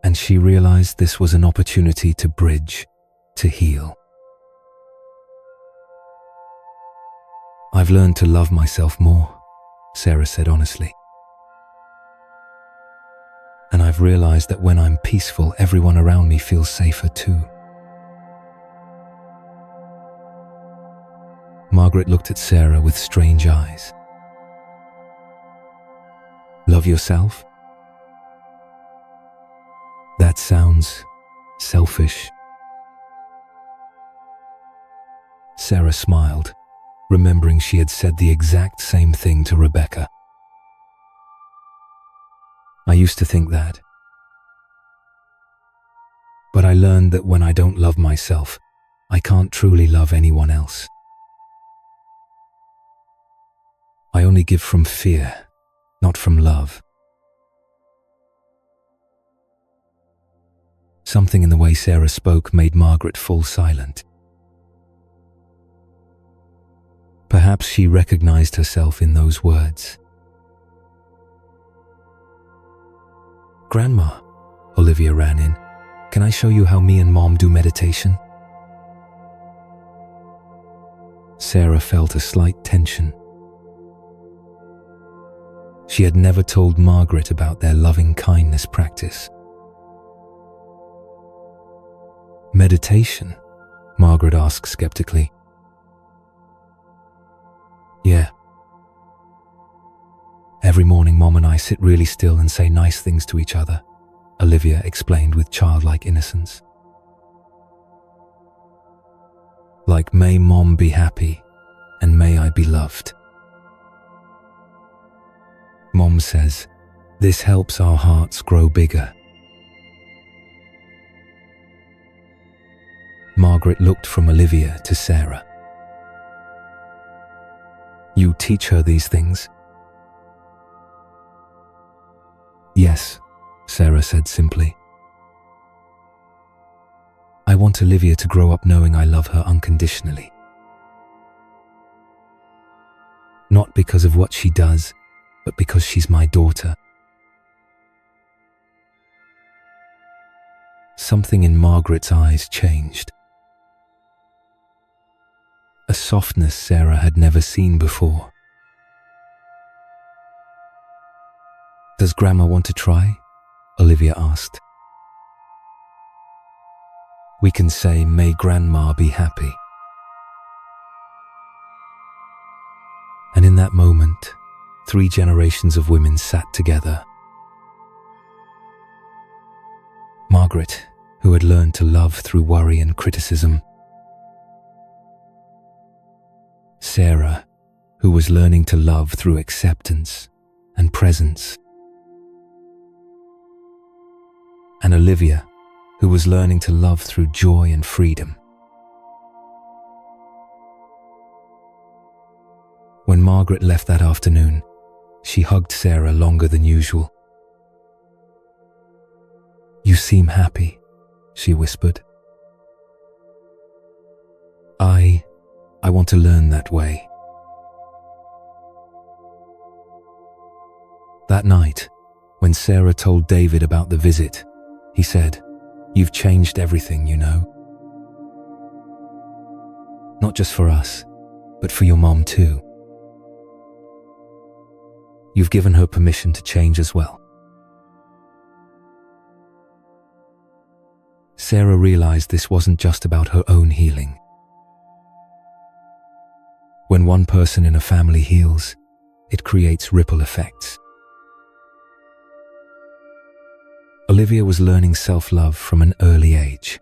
Speaker 1: And she realized this was an opportunity to bridge, to heal. "I've learned to love myself more," Sarah said honestly. "And I've realized that when I'm peaceful, everyone around me feels safer too." Margaret looked at Sarah with strange eyes. "Love yourself? That sounds selfish." Sarah smiled, remembering she had said the exact same thing to Rebecca. "I used to think that. But I learned that when I don't love myself, I can't truly love anyone else. I only give from fear, not from love." Something in the way Sarah spoke made Margaret fall silent. Perhaps she recognized herself in those words. "Grandma," Olivia ran in. Can I show you how me and Mom do meditation? Sarah felt a slight tension. She had never told Margaret about their loving kindness practice. Meditation? Margaret asked skeptically. Yeah. Every morning Mom and I sit really still and say nice things to each other, Olivia explained with childlike innocence. Like, may Mom be happy and may I be loved. Mom says, this helps our hearts grow bigger. Margaret looked from Olivia to Sarah. You teach her these things? Yes, Sarah said simply. I want Olivia to grow up knowing I love her unconditionally. Not because of what she does, but because she's my daughter. Something in Margaret's eyes changed. A softness Sarah had never seen before. Does Grandma want to try? Olivia asked. We can say, may Grandma be happy. And in that moment, 3 generations of women sat together. Margaret, who had learned to love through worry and criticism. Sarah, who was learning to love through acceptance and presence. And Olivia, who was learning to love through joy and freedom. When Margaret left that afternoon, she hugged Sarah longer than usual. You seem happy, she whispered. I want to learn that way. That night, when Sarah told David about the visit, he said, you've changed everything, you know. Not just for us, but for your mom too. You've given her permission to change as well. Sarah realized this wasn't just about her own healing. When one person in a family heals, it creates ripple effects. Olivia was learning self-love from an early age.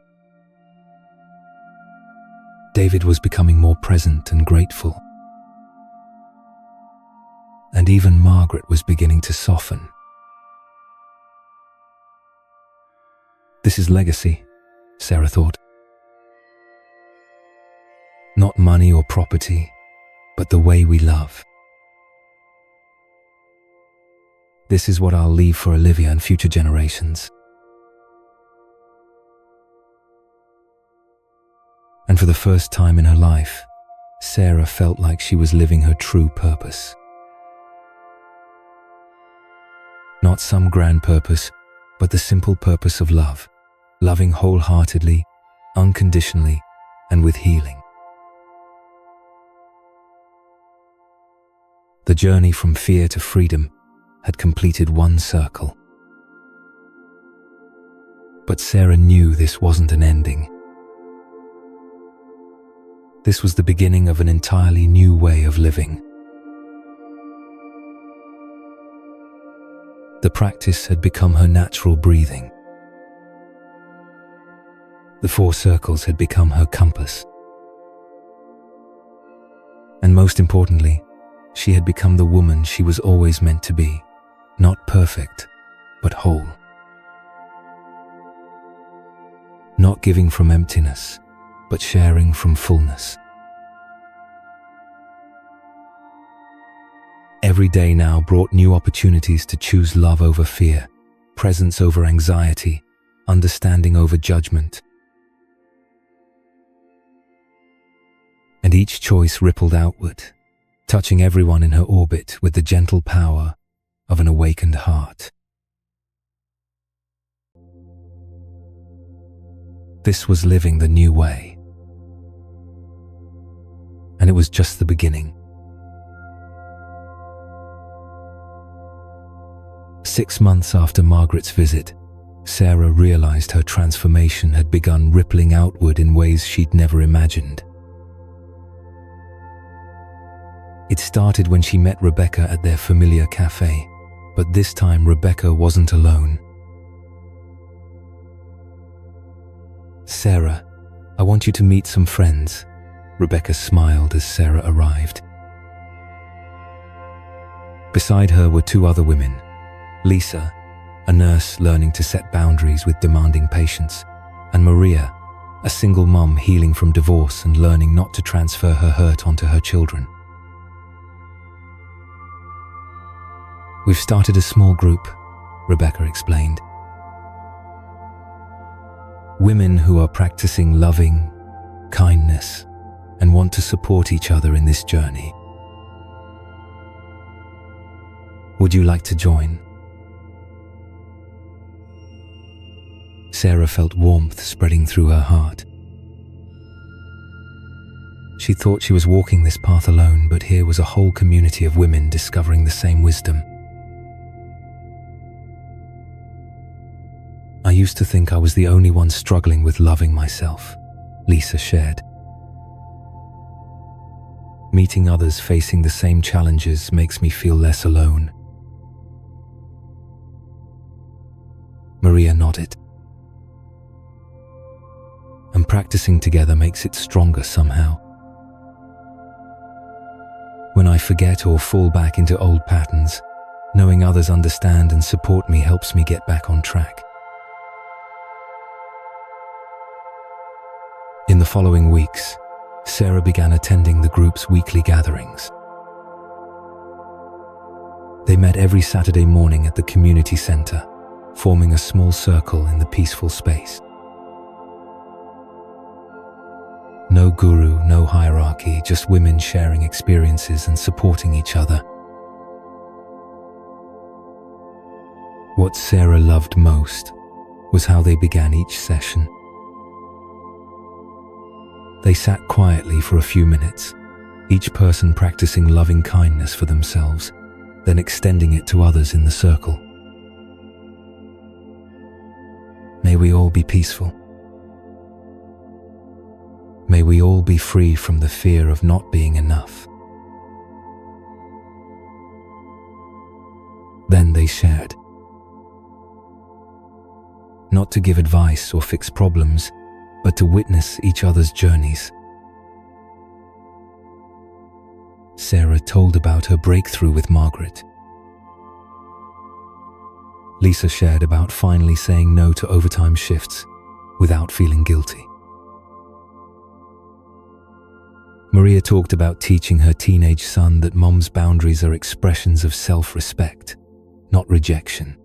Speaker 1: David was becoming more present and grateful. And even Margaret was beginning to soften. This is legacy, Sarah thought. Not money or property, but the way we love. This is what I'll leave for Olivia and future generations. And for the first time in her life, Sarah felt like she was living her true purpose. Not some grand purpose, but the simple purpose of love, loving wholeheartedly, unconditionally, and with healing. The journey from fear to freedom had completed one circle. But Sarah knew this wasn't an ending. This was the beginning of an entirely new way of living. The practice had become her natural breathing. The 4 circles had become her compass. And most importantly, she had become the woman she was always meant to be, not perfect, but whole. Not giving from emptiness, but sharing from fullness. Every day now brought new opportunities to choose love over fear, presence over anxiety, understanding over judgment. And each choice rippled outward, touching everyone in her orbit with the gentle power of an awakened heart. This was living the new way. And it was just the beginning. 6 months after Margaret's visit, Sarah realized her transformation had begun rippling outward in ways she'd never imagined. It started when she met Rebecca at their familiar cafe, but this time Rebecca wasn't alone. "Sarah, I want you to meet some friends." Rebecca smiled as Sarah arrived. Beside her were 2 other women, Lisa, a nurse learning to set boundaries with demanding patients, and Maria, a single mom healing from divorce and learning not to transfer her hurt onto her children. "We've started a small group," Rebecca explained. "Women who are practicing loving, kindness, and want to support each other in this journey. Would you like to join?" Sarah felt warmth spreading through her heart. She thought she was walking this path alone, but here was a whole community of women discovering the same wisdom. "I used to think I was the only one struggling with loving myself," Lisa shared. "Meeting others facing the same challenges makes me feel less alone." Maria nodded. "And practicing together makes it stronger somehow. When I forget or fall back into old patterns, knowing others understand and support me helps me get back on track." In the following weeks, Sarah began attending the group's weekly gatherings. They met every Saturday morning at the community center, forming a small circle in the peaceful space. No guru, no hierarchy, just women sharing experiences and supporting each other. What Sarah loved most was how they began each session. They sat quietly for a few minutes, each person practicing loving kindness for themselves, then extending it to others in the circle. "May we all be peaceful. May we all be free from the fear of not being enough." Then they shared. Not to give advice or fix problems, but to witness each other's journeys. Sarah told about her breakthrough with Margaret. Lisa shared about finally saying no to overtime shifts without feeling guilty. Maria talked about teaching her teenage son that mom's boundaries are expressions of self-respect, not rejection.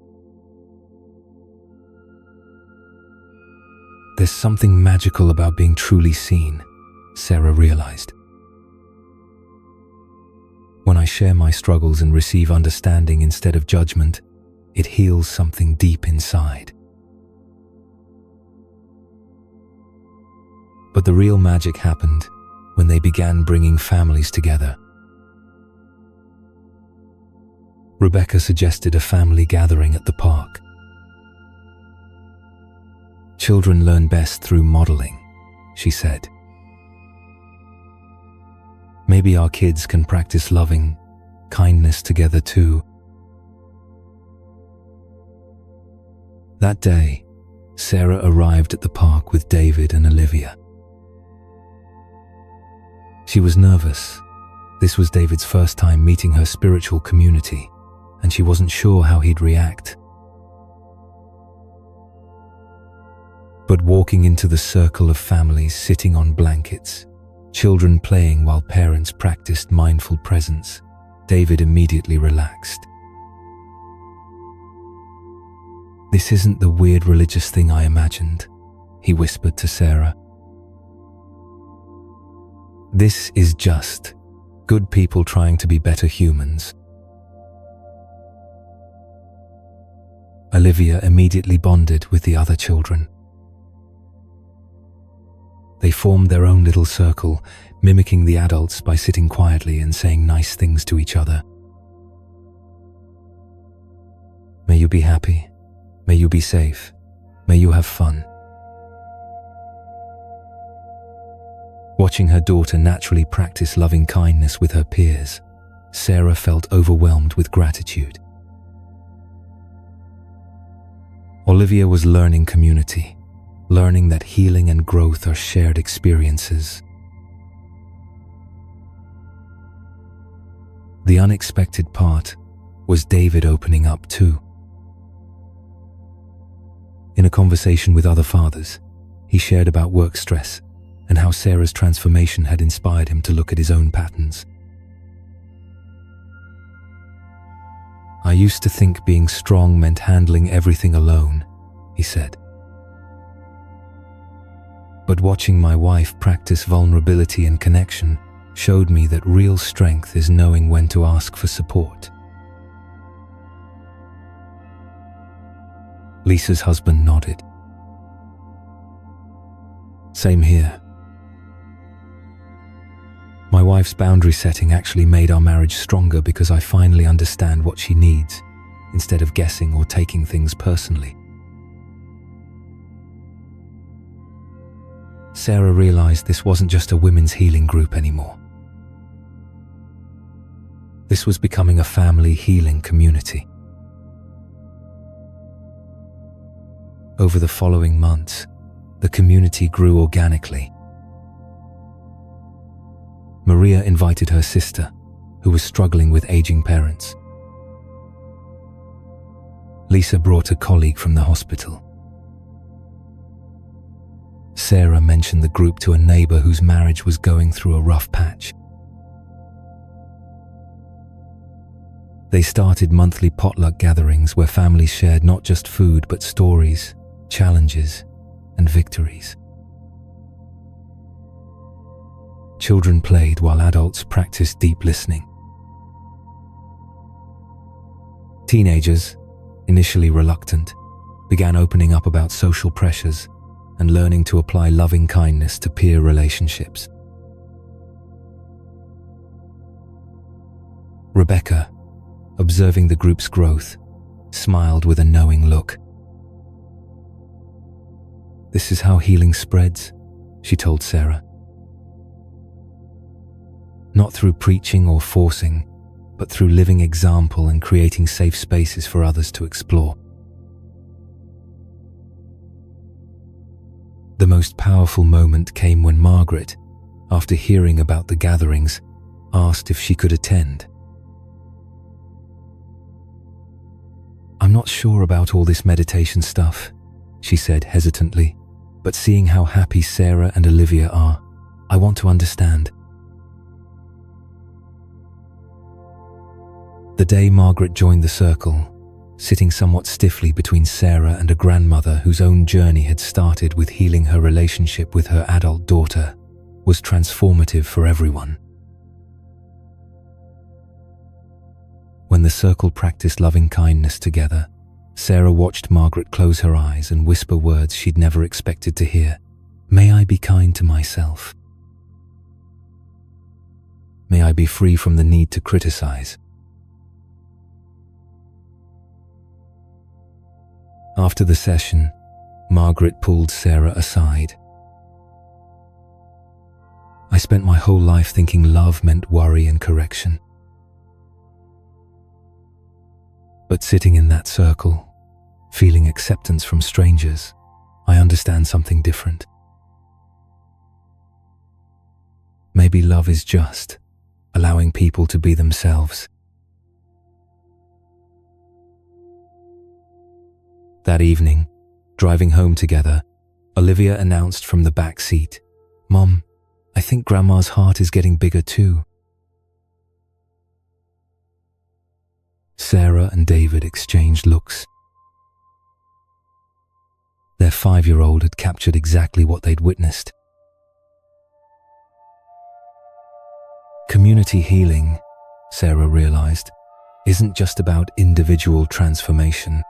Speaker 1: "There's something magical about being truly seen," Sarah realized. "When I share my struggles and receive understanding instead of judgment, it heals something deep inside." But the real magic happened when they began bringing families together. Rebecca suggested a family gathering at the park. "Children learn best through modeling," she said. "Maybe our kids can practice loving kindness together too." That day, Sarah arrived at the park with David and Olivia. She was nervous. This was David's first time meeting her spiritual community, and she wasn't sure how he'd react. But walking into the circle of families sitting on blankets, children playing while parents practiced mindful presence, David immediately relaxed. "This isn't the weird religious thing I imagined," he whispered to Sarah. "This is just good people trying to be better humans." Olivia immediately bonded with the other children. They formed their own little circle, mimicking the adults by sitting quietly and saying nice things to each other. May you be happy. May you be safe. May you have fun. Watching her daughter naturally practice loving kindness with her peers, Sarah felt overwhelmed with gratitude. Olivia was learning community, learning that healing and growth are shared experiences. The unexpected part was David opening up too. In a conversation with other fathers, he shared about work stress and how Sarah's transformation had inspired him to look at his own patterns. I used to think being strong meant handling everything alone, he said. But watching my wife practice vulnerability and connection showed me that real strength is knowing when to ask for support. Lisa's husband nodded. Same here. My wife's boundary setting actually made our marriage stronger because I finally understand what she needs, instead of guessing or taking things personally. Sarah realized this wasn't just a women's healing group anymore. This was becoming a family healing community. Over the following months, the community grew organically. Maria invited her sister, who was struggling with aging parents. Lisa brought a colleague from the hospital. Sarah mentioned the group to a neighbor whose marriage was going through a rough patch. They started monthly potluck gatherings where families shared not just food but stories, challenges, and victories. Children played while adults practiced deep listening. Teenagers, initially reluctant, began opening up about social pressures and learning to apply loving kindness to peer relationships. Rebecca, observing the group's growth, smiled with a knowing look. "This is how healing spreads," she told Sarah. Not through preaching or forcing, but through living example and creating safe spaces for others to explore. The most powerful moment came when Margaret, after hearing about the gatherings, asked if she could attend. "I'm not sure about all this meditation stuff," she said hesitantly, "but seeing how happy Sarah and Olivia are, I want to understand." The day Margaret joined the circle, sitting somewhat stiffly between Sarah and a grandmother whose own journey had started with healing her relationship with her adult daughter, was transformative for everyone. When the circle practiced loving kindness together, Sarah watched Margaret close her eyes and whisper words she'd never expected to hear. "May I be kind to myself. May I be free from the need to criticize." After the session, Margaret pulled Sarah aside. "I spent my whole life thinking love meant worry and correction. But sitting in that circle, feeling acceptance from strangers, I understand something different. Maybe love is just allowing people to be themselves." That evening, driving home together, Olivia announced from the back seat, "Mom, I think Grandma's heart is getting bigger too." Sarah and David exchanged looks. Their 5-year-old had captured exactly what they'd witnessed. Community healing, Sarah realized, isn't just about individual transformation.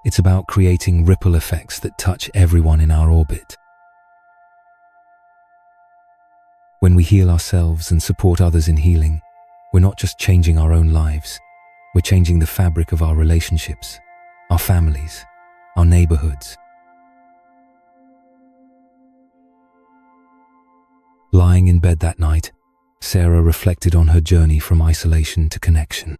Speaker 1: It's about creating ripple effects that touch everyone in our orbit. When we heal ourselves and support others in healing, we're not just changing our own lives, we're changing the fabric of our relationships, our families, our neighborhoods. Lying in bed that night, Sarah reflected on her journey from isolation to connection.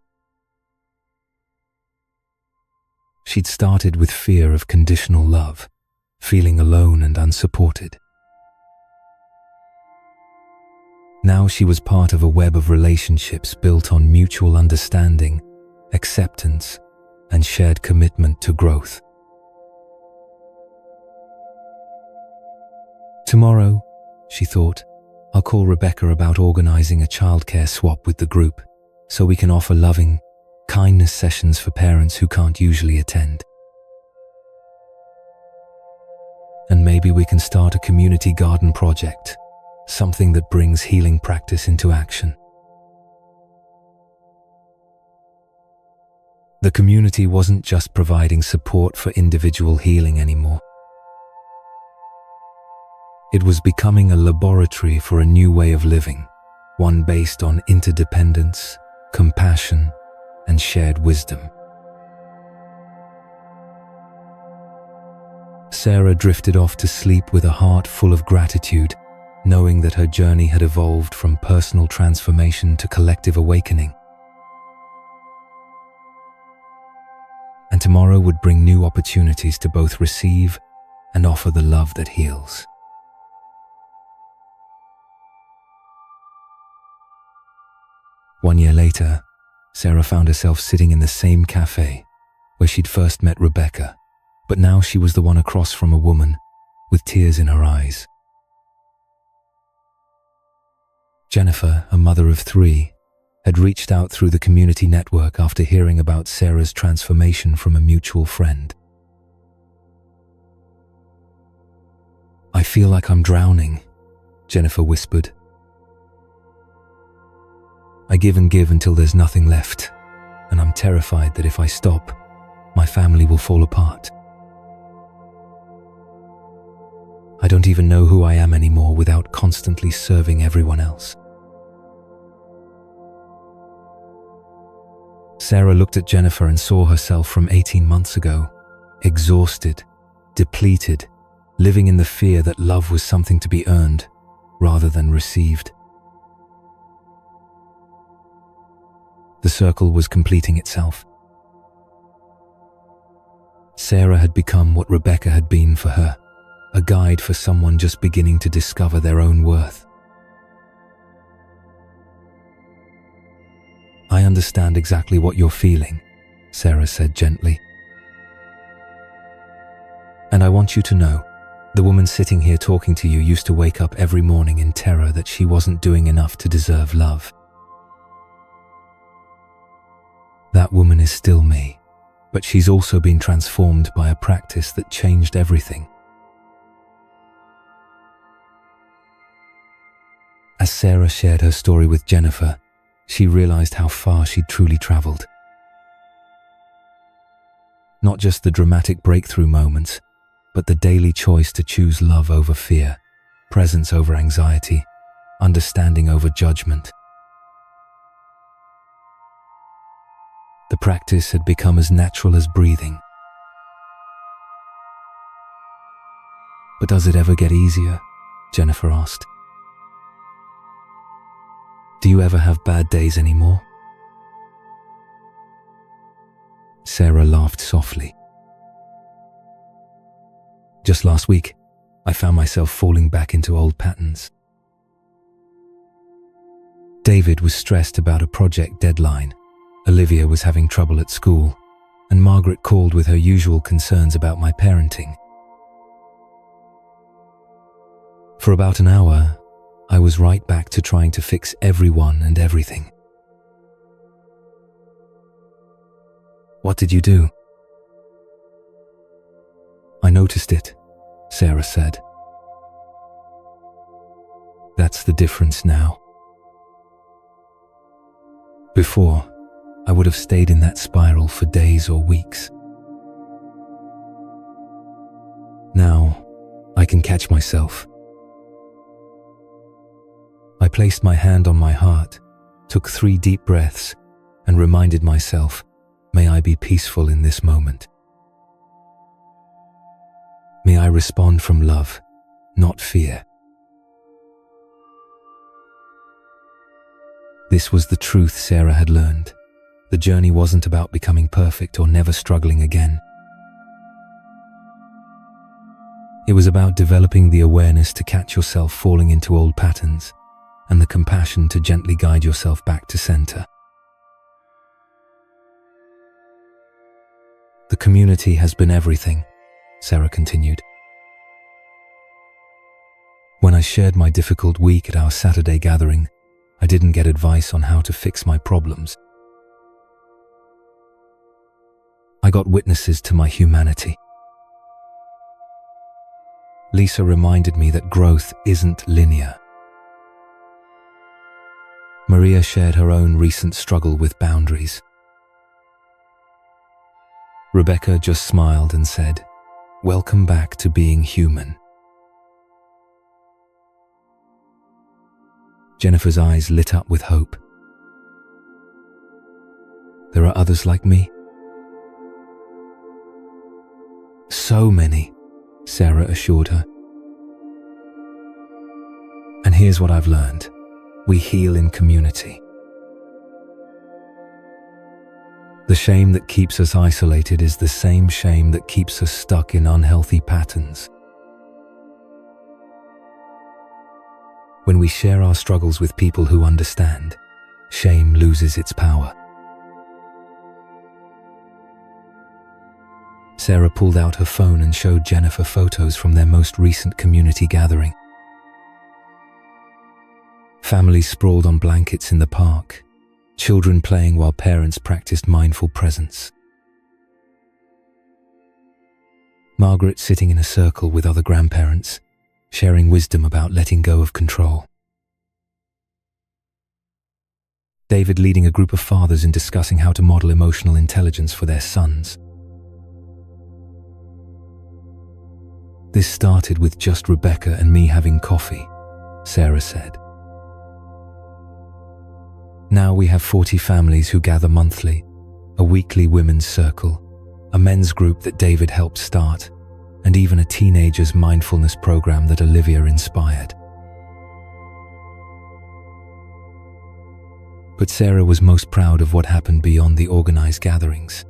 Speaker 1: She'd started with fear of conditional love, feeling alone and unsupported. Now she was part of a web of relationships built on mutual understanding, acceptance, and shared commitment to growth. Tomorrow, she thought, I'll call Rebecca about organizing a childcare swap with the group so we can offer loving kindness sessions for parents who can't usually attend. And maybe we can start a community garden project, something that brings healing practice into action. The community wasn't just providing support for individual healing anymore. It was becoming a laboratory for a new way of living, one based on interdependence, compassion, and shared wisdom. Sarah drifted off to sleep with a heart full of gratitude, knowing that her journey had evolved from personal transformation to collective awakening. And tomorrow would bring new opportunities to both receive and offer the love that heals. One year later, Sarah found herself sitting in the same cafe where she'd first met Rebecca, but now she was the one across from a woman with tears in her eyes. Jennifer, a mother of 3, had reached out through the community network after hearing about Sarah's transformation from a mutual friend. "I feel like I'm drowning," Jennifer whispered. "I give and give until there's nothing left, and I'm terrified that if I stop, my family will fall apart. I don't even know who I am anymore without constantly serving everyone else." Sarah looked at Jennifer and saw herself from 18 months ago, exhausted, depleted, living in the fear that love was something to be earned rather than received. The circle was completing itself. Sarah had become what Rebecca had been for her, a guide for someone just beginning to discover their own worth. "I understand exactly what you're feeling," Sarah said gently. "And I want you to know, the woman sitting here talking to you used to wake up every morning in terror that she wasn't doing enough to deserve love. That woman is still me, but she's also been transformed by a practice that changed everything." As Sarah shared her story with Jennifer, she realized how far she'd truly traveled. Not just the dramatic breakthrough moments, but the daily choice to choose love over fear, presence over anxiety, understanding over judgment. The practice had become as natural as breathing. "But does it ever get easier?" Jennifer asked. "Do you ever have bad days anymore?" Sarah laughed softly. "Just last week, I found myself falling back into old patterns. David was stressed about a project deadline, Olivia was having trouble at school, and Margaret called with her usual concerns about my parenting. For about an hour, I was right back to trying to fix everyone and everything." "What did you do?" "I noticed it," Sarah said. "That's the difference now. Before, I would have stayed in that spiral for days or weeks. I can catch myself. I placed my hand on my heart, took 3 deep breaths, and reminded myself, may I be peaceful in this moment. May I respond from love, not fear. This was the truth Sarah had learned. The journey wasn't about becoming perfect or never struggling again. It was about developing the awareness to catch yourself falling into old patterns and the compassion to gently guide yourself back to center. The community has been everything, Sarah continued. When I shared my difficult week at our Saturday gathering, I didn't get advice on how to fix my problems. I got witnesses to my humanity. Lisa reminded me that growth isn't linear. Maria shared her own recent struggle with boundaries. Rebecca just smiled and said, "Welcome back to being human." Jennifer's eyes lit up with hope. There are others like me? So many, Sarah assured her. And here's what I've learned. We heal in community. The shame that keeps us isolated is the same shame that keeps us stuck in unhealthy patterns. When we share our struggles with people who understand, shame loses its power. Sarah pulled out her phone and showed Jennifer photos from their most recent community gathering. Families sprawled on blankets in the park, children playing while parents practiced mindful presence. Margaret sitting in a circle with other grandparents, sharing wisdom about letting go of control. David leading a group of fathers in discussing how to model emotional intelligence for their sons. This started with just Rebecca and me having coffee, Sarah said. Now we have 40 families who gather monthly, a weekly women's circle, a men's group that David helped start, and even a teenagers' mindfulness program that Olivia inspired. But Sarah was most proud of what happened beyond the organized gatherings.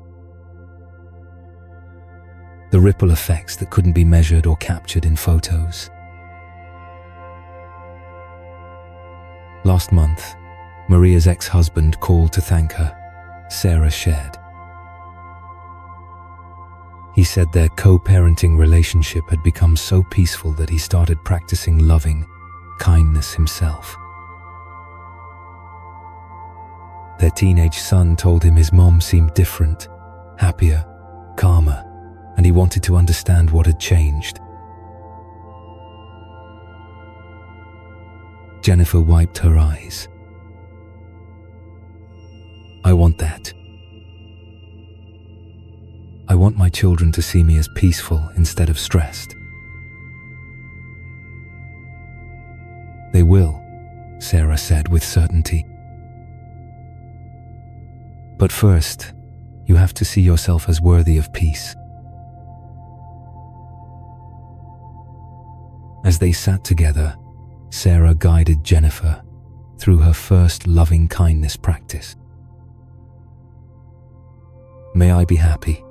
Speaker 1: The ripple effects that couldn't be measured or captured in photos. Last month, Maria's ex-husband called to thank her, Sarah shared. He said their co-parenting relationship had become so peaceful that he started practicing loving kindness himself. Their teenage son told him his mom seemed different, happier, calmer, and he wanted to understand what had changed. Jennifer wiped her eyes. I want that. I want my children to see me as peaceful instead of stressed. They will, Sarah said with certainty. But first, you have to see yourself as worthy of peace. As they sat together, Sarah guided Jennifer through her first loving kindness practice. May I be happy.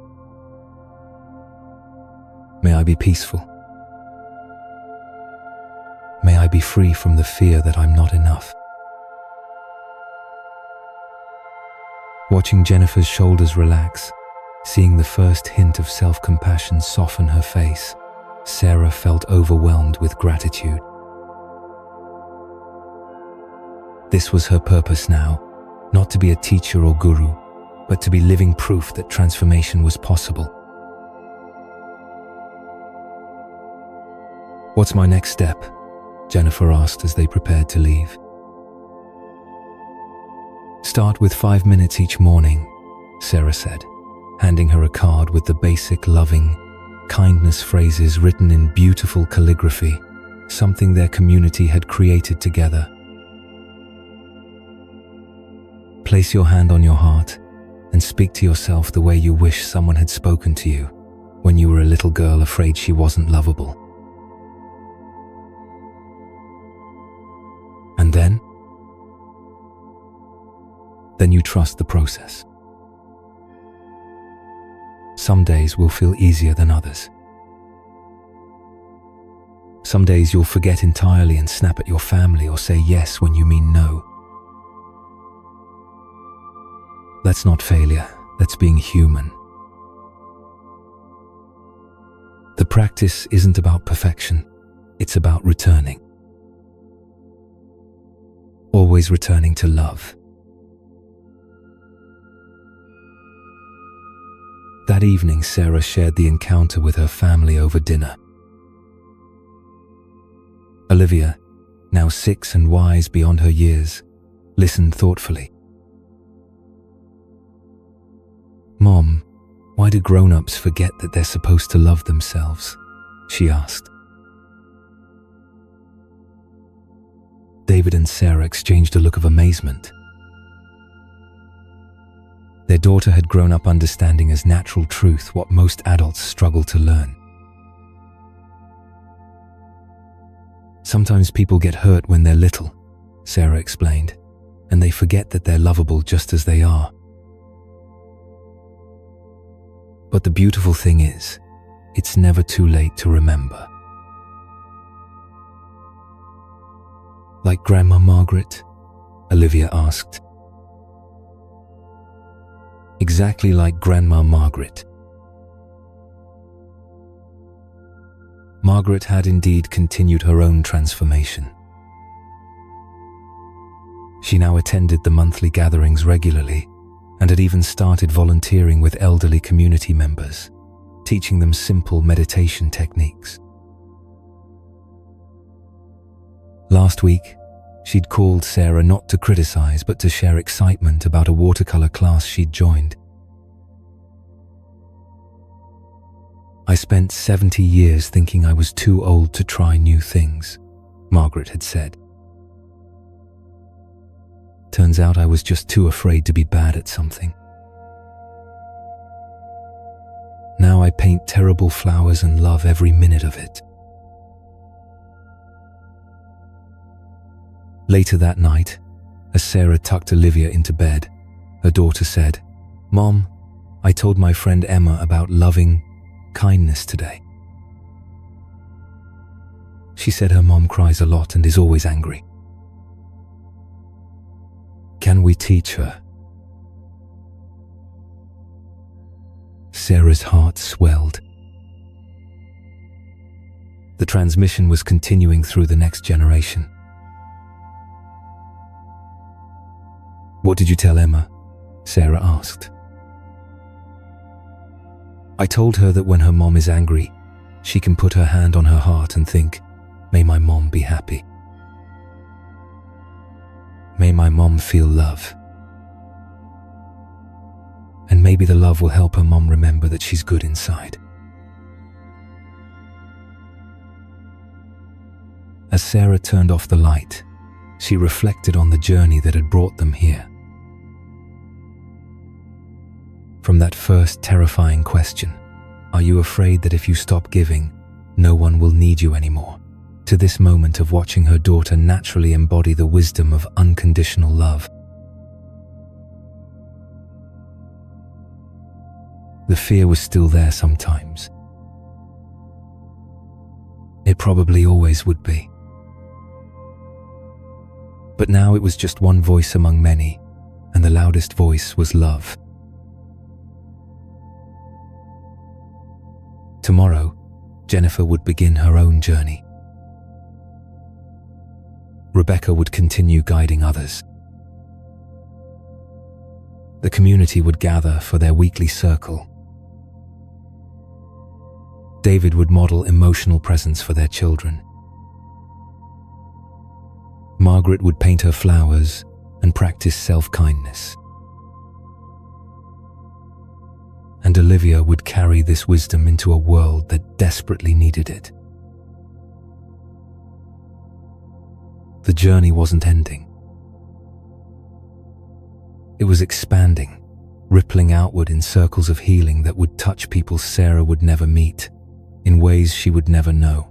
Speaker 1: May I be peaceful. May I be free from the fear that I'm not enough. Watching Jennifer's shoulders relax, seeing the first hint of self-compassion soften her face, Sarah felt overwhelmed with gratitude. This was her purpose now, not to be a teacher or guru, but to be living proof that transformation was possible. What's my next step? Jennifer asked as they prepared to leave. Start with 5 minutes each morning, Sarah said, handing her a card with the basic loving, kindness phrases written in beautiful calligraphy, something their community had created together. Place your hand on your heart and speak to yourself the way you wish someone had spoken to you when you were a little girl afraid she wasn't lovable. And then you trust the process. Some days will feel easier than others. Some days you'll forget entirely and snap at your family or say yes when you mean no. That's not failure, that's being human. The practice isn't about perfection, it's about returning. Always returning to love. That evening, Sarah shared the encounter with her family over dinner. Olivia, now 6 and wise beyond her years, listened thoughtfully. "Mom, why do grown-ups forget that they're supposed to love themselves?" she asked. David and Sarah exchanged a look of amazement. Their daughter had grown up understanding as natural truth what most adults struggle to learn. "Sometimes people get hurt when they're little," Sarah explained, "and they forget that they're lovable just as they are. But the beautiful thing is, it's never too late to remember." "Like Grandma Margaret?" Olivia asked. "Exactly like Grandma Margaret." Margaret had indeed continued her own transformation. She now attended the monthly gatherings regularly and had even started volunteering with elderly community members, teaching them simple meditation techniques. Last week, she'd called Sarah not to criticize but to share excitement about a watercolor class she'd joined. "I spent 70 years thinking I was too old to try new things," Margaret had said. "Turns out I was just too afraid to be bad at something. Now I paint terrible flowers and love every minute of it." Later that night, as Sarah tucked Olivia into bed, her daughter said, "Mom, I told my friend Emma about loving kindness today. She said her mom cries a lot and is always angry. Can we teach her?" Sarah's heart swelled. The transmission was continuing through the next generation. "What did you tell Emma?" Sarah asked. "I told her that when her mom is angry, she can put her hand on her heart and think, 'May my mom be happy. May my mom feel love.' And maybe the love will help her mom remember that she's good inside." As Sarah turned off the light, she reflected on the journey that had brought them here. From that first terrifying question, "Are you afraid that if you stop giving, no one will need you anymore?" to this moment of watching her daughter naturally embody the wisdom of unconditional love. The fear was still there sometimes. It probably always would be. But now it was just one voice among many, and the loudest voice was love. Tomorrow, Jennifer would begin her own journey. Rebecca would continue guiding others. The community would gather for their weekly circle. David would model emotional presence for their children. Margaret would paint her flowers and practice self-kindness. And and Olivia would carry this wisdom into a world that desperately needed it. The journey wasn't ending. It was expanding, rippling outward in circles of healing that would touch people Sarah would never meet, in ways she would never know.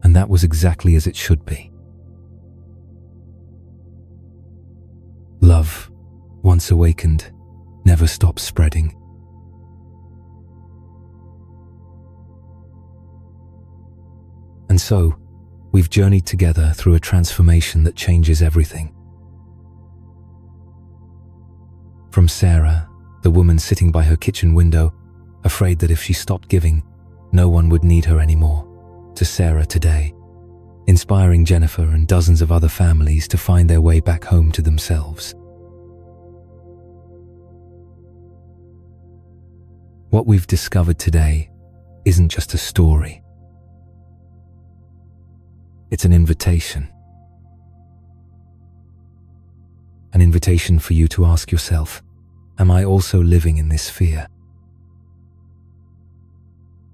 Speaker 1: And that was exactly as it should be. Love, once awakened, never stops spreading. And so, we've journeyed together through a transformation that changes everything. From Sarah, the woman sitting by her kitchen window, afraid that if she stopped giving, no one would need her anymore, to Sarah today, inspiring Jennifer and dozens of other families to find their way back home to themselves. What we've discovered today isn't just a story. It's an invitation. An invitation for you to ask yourself, am I also living in this fear?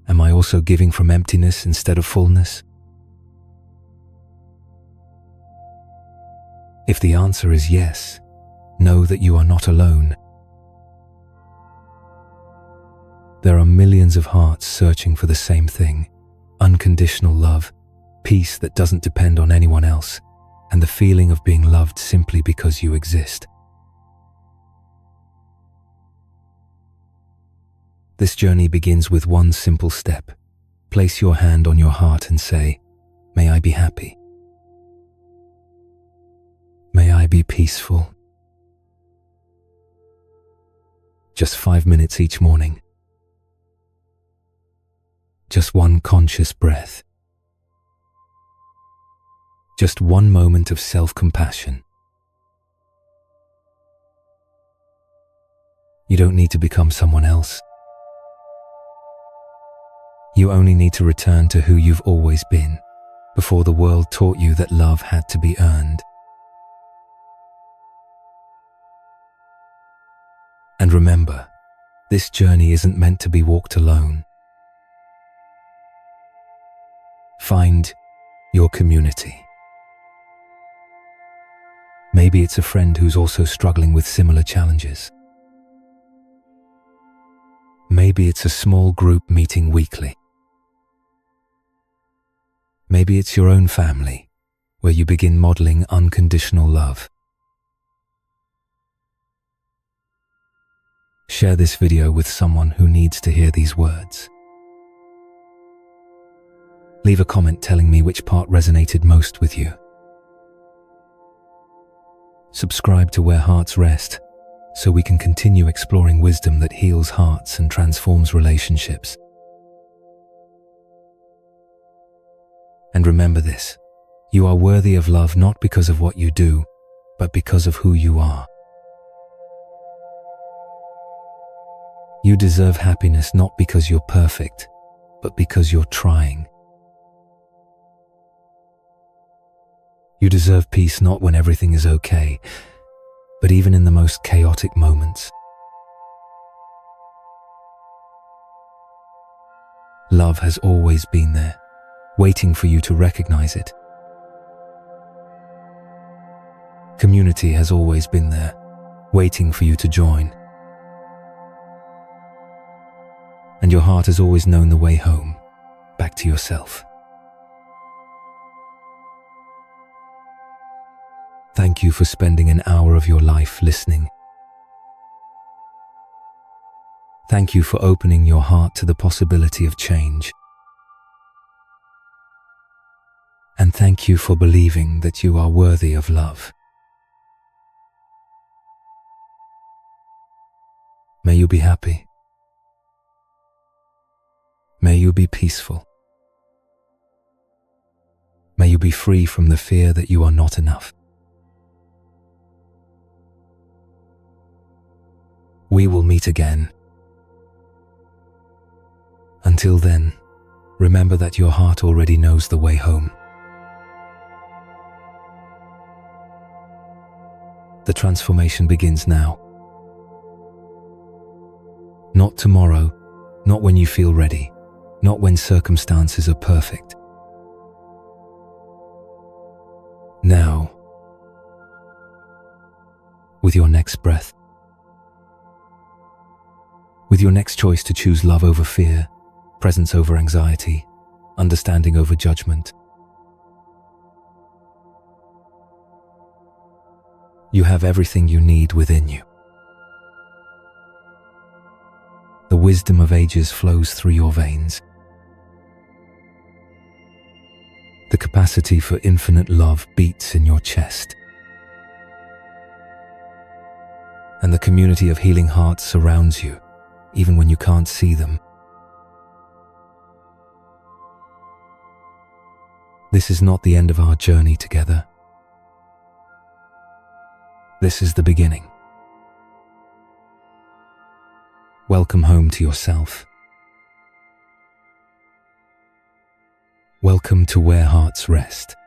Speaker 1: Am I also giving from emptiness instead of fullness? If the answer is yes, know that you are not alone. There are millions of hearts searching for the same thing: unconditional love, peace that doesn't depend on anyone else, and the feeling of being loved simply because you exist. This journey begins with one simple step. Place your hand on your heart and say, "May I be happy. May I be peaceful." Just 5 minutes each morning. Just one conscious breath. Just one moment of self-compassion. You don't need to become someone else. You only need to return to who you've always been, before the world taught you that love had to be earned. And remember, this journey isn't meant to be walked alone. Find your community. Maybe it's a friend who's also struggling with similar challenges. Maybe it's a small group meeting weekly. Maybe it's your own family, where you begin modeling unconditional love. Share this video with someone who needs to hear these words. Leave a comment telling me which part resonated most with you. Subscribe to Where Hearts Rest, so we can continue exploring wisdom that heals hearts and transforms relationships. And remember this: you are worthy of love not because of what you do, but because of who you are. You deserve happiness not because you're perfect, but because you're trying. You deserve peace not when everything is okay, but even in the most chaotic moments. Love has always been there, waiting for you to recognize it. Community has always been there, waiting for you to join. And your heart has always known the way home, back to yourself. Thank you for spending an hour of your life listening. Thank you for opening your heart to the possibility of change. And thank you for believing that you are worthy of love. May you be happy. May you be peaceful. May you be free from the fear that you are not enough. We will meet again. Until then, remember that your heart already knows the way home. The transformation begins now. Not tomorrow, not when you feel ready, not when circumstances are perfect. Now, with your next breath, with your next choice to choose love over fear, presence over anxiety, understanding over judgment. You have everything you need within you. The wisdom of ages flows through your veins. The capacity for infinite love beats in your chest. And the community of healing hearts surrounds you, even when you can't see them. This is not the end of our journey together. This is the beginning. Welcome home to yourself. Welcome to where hearts rest.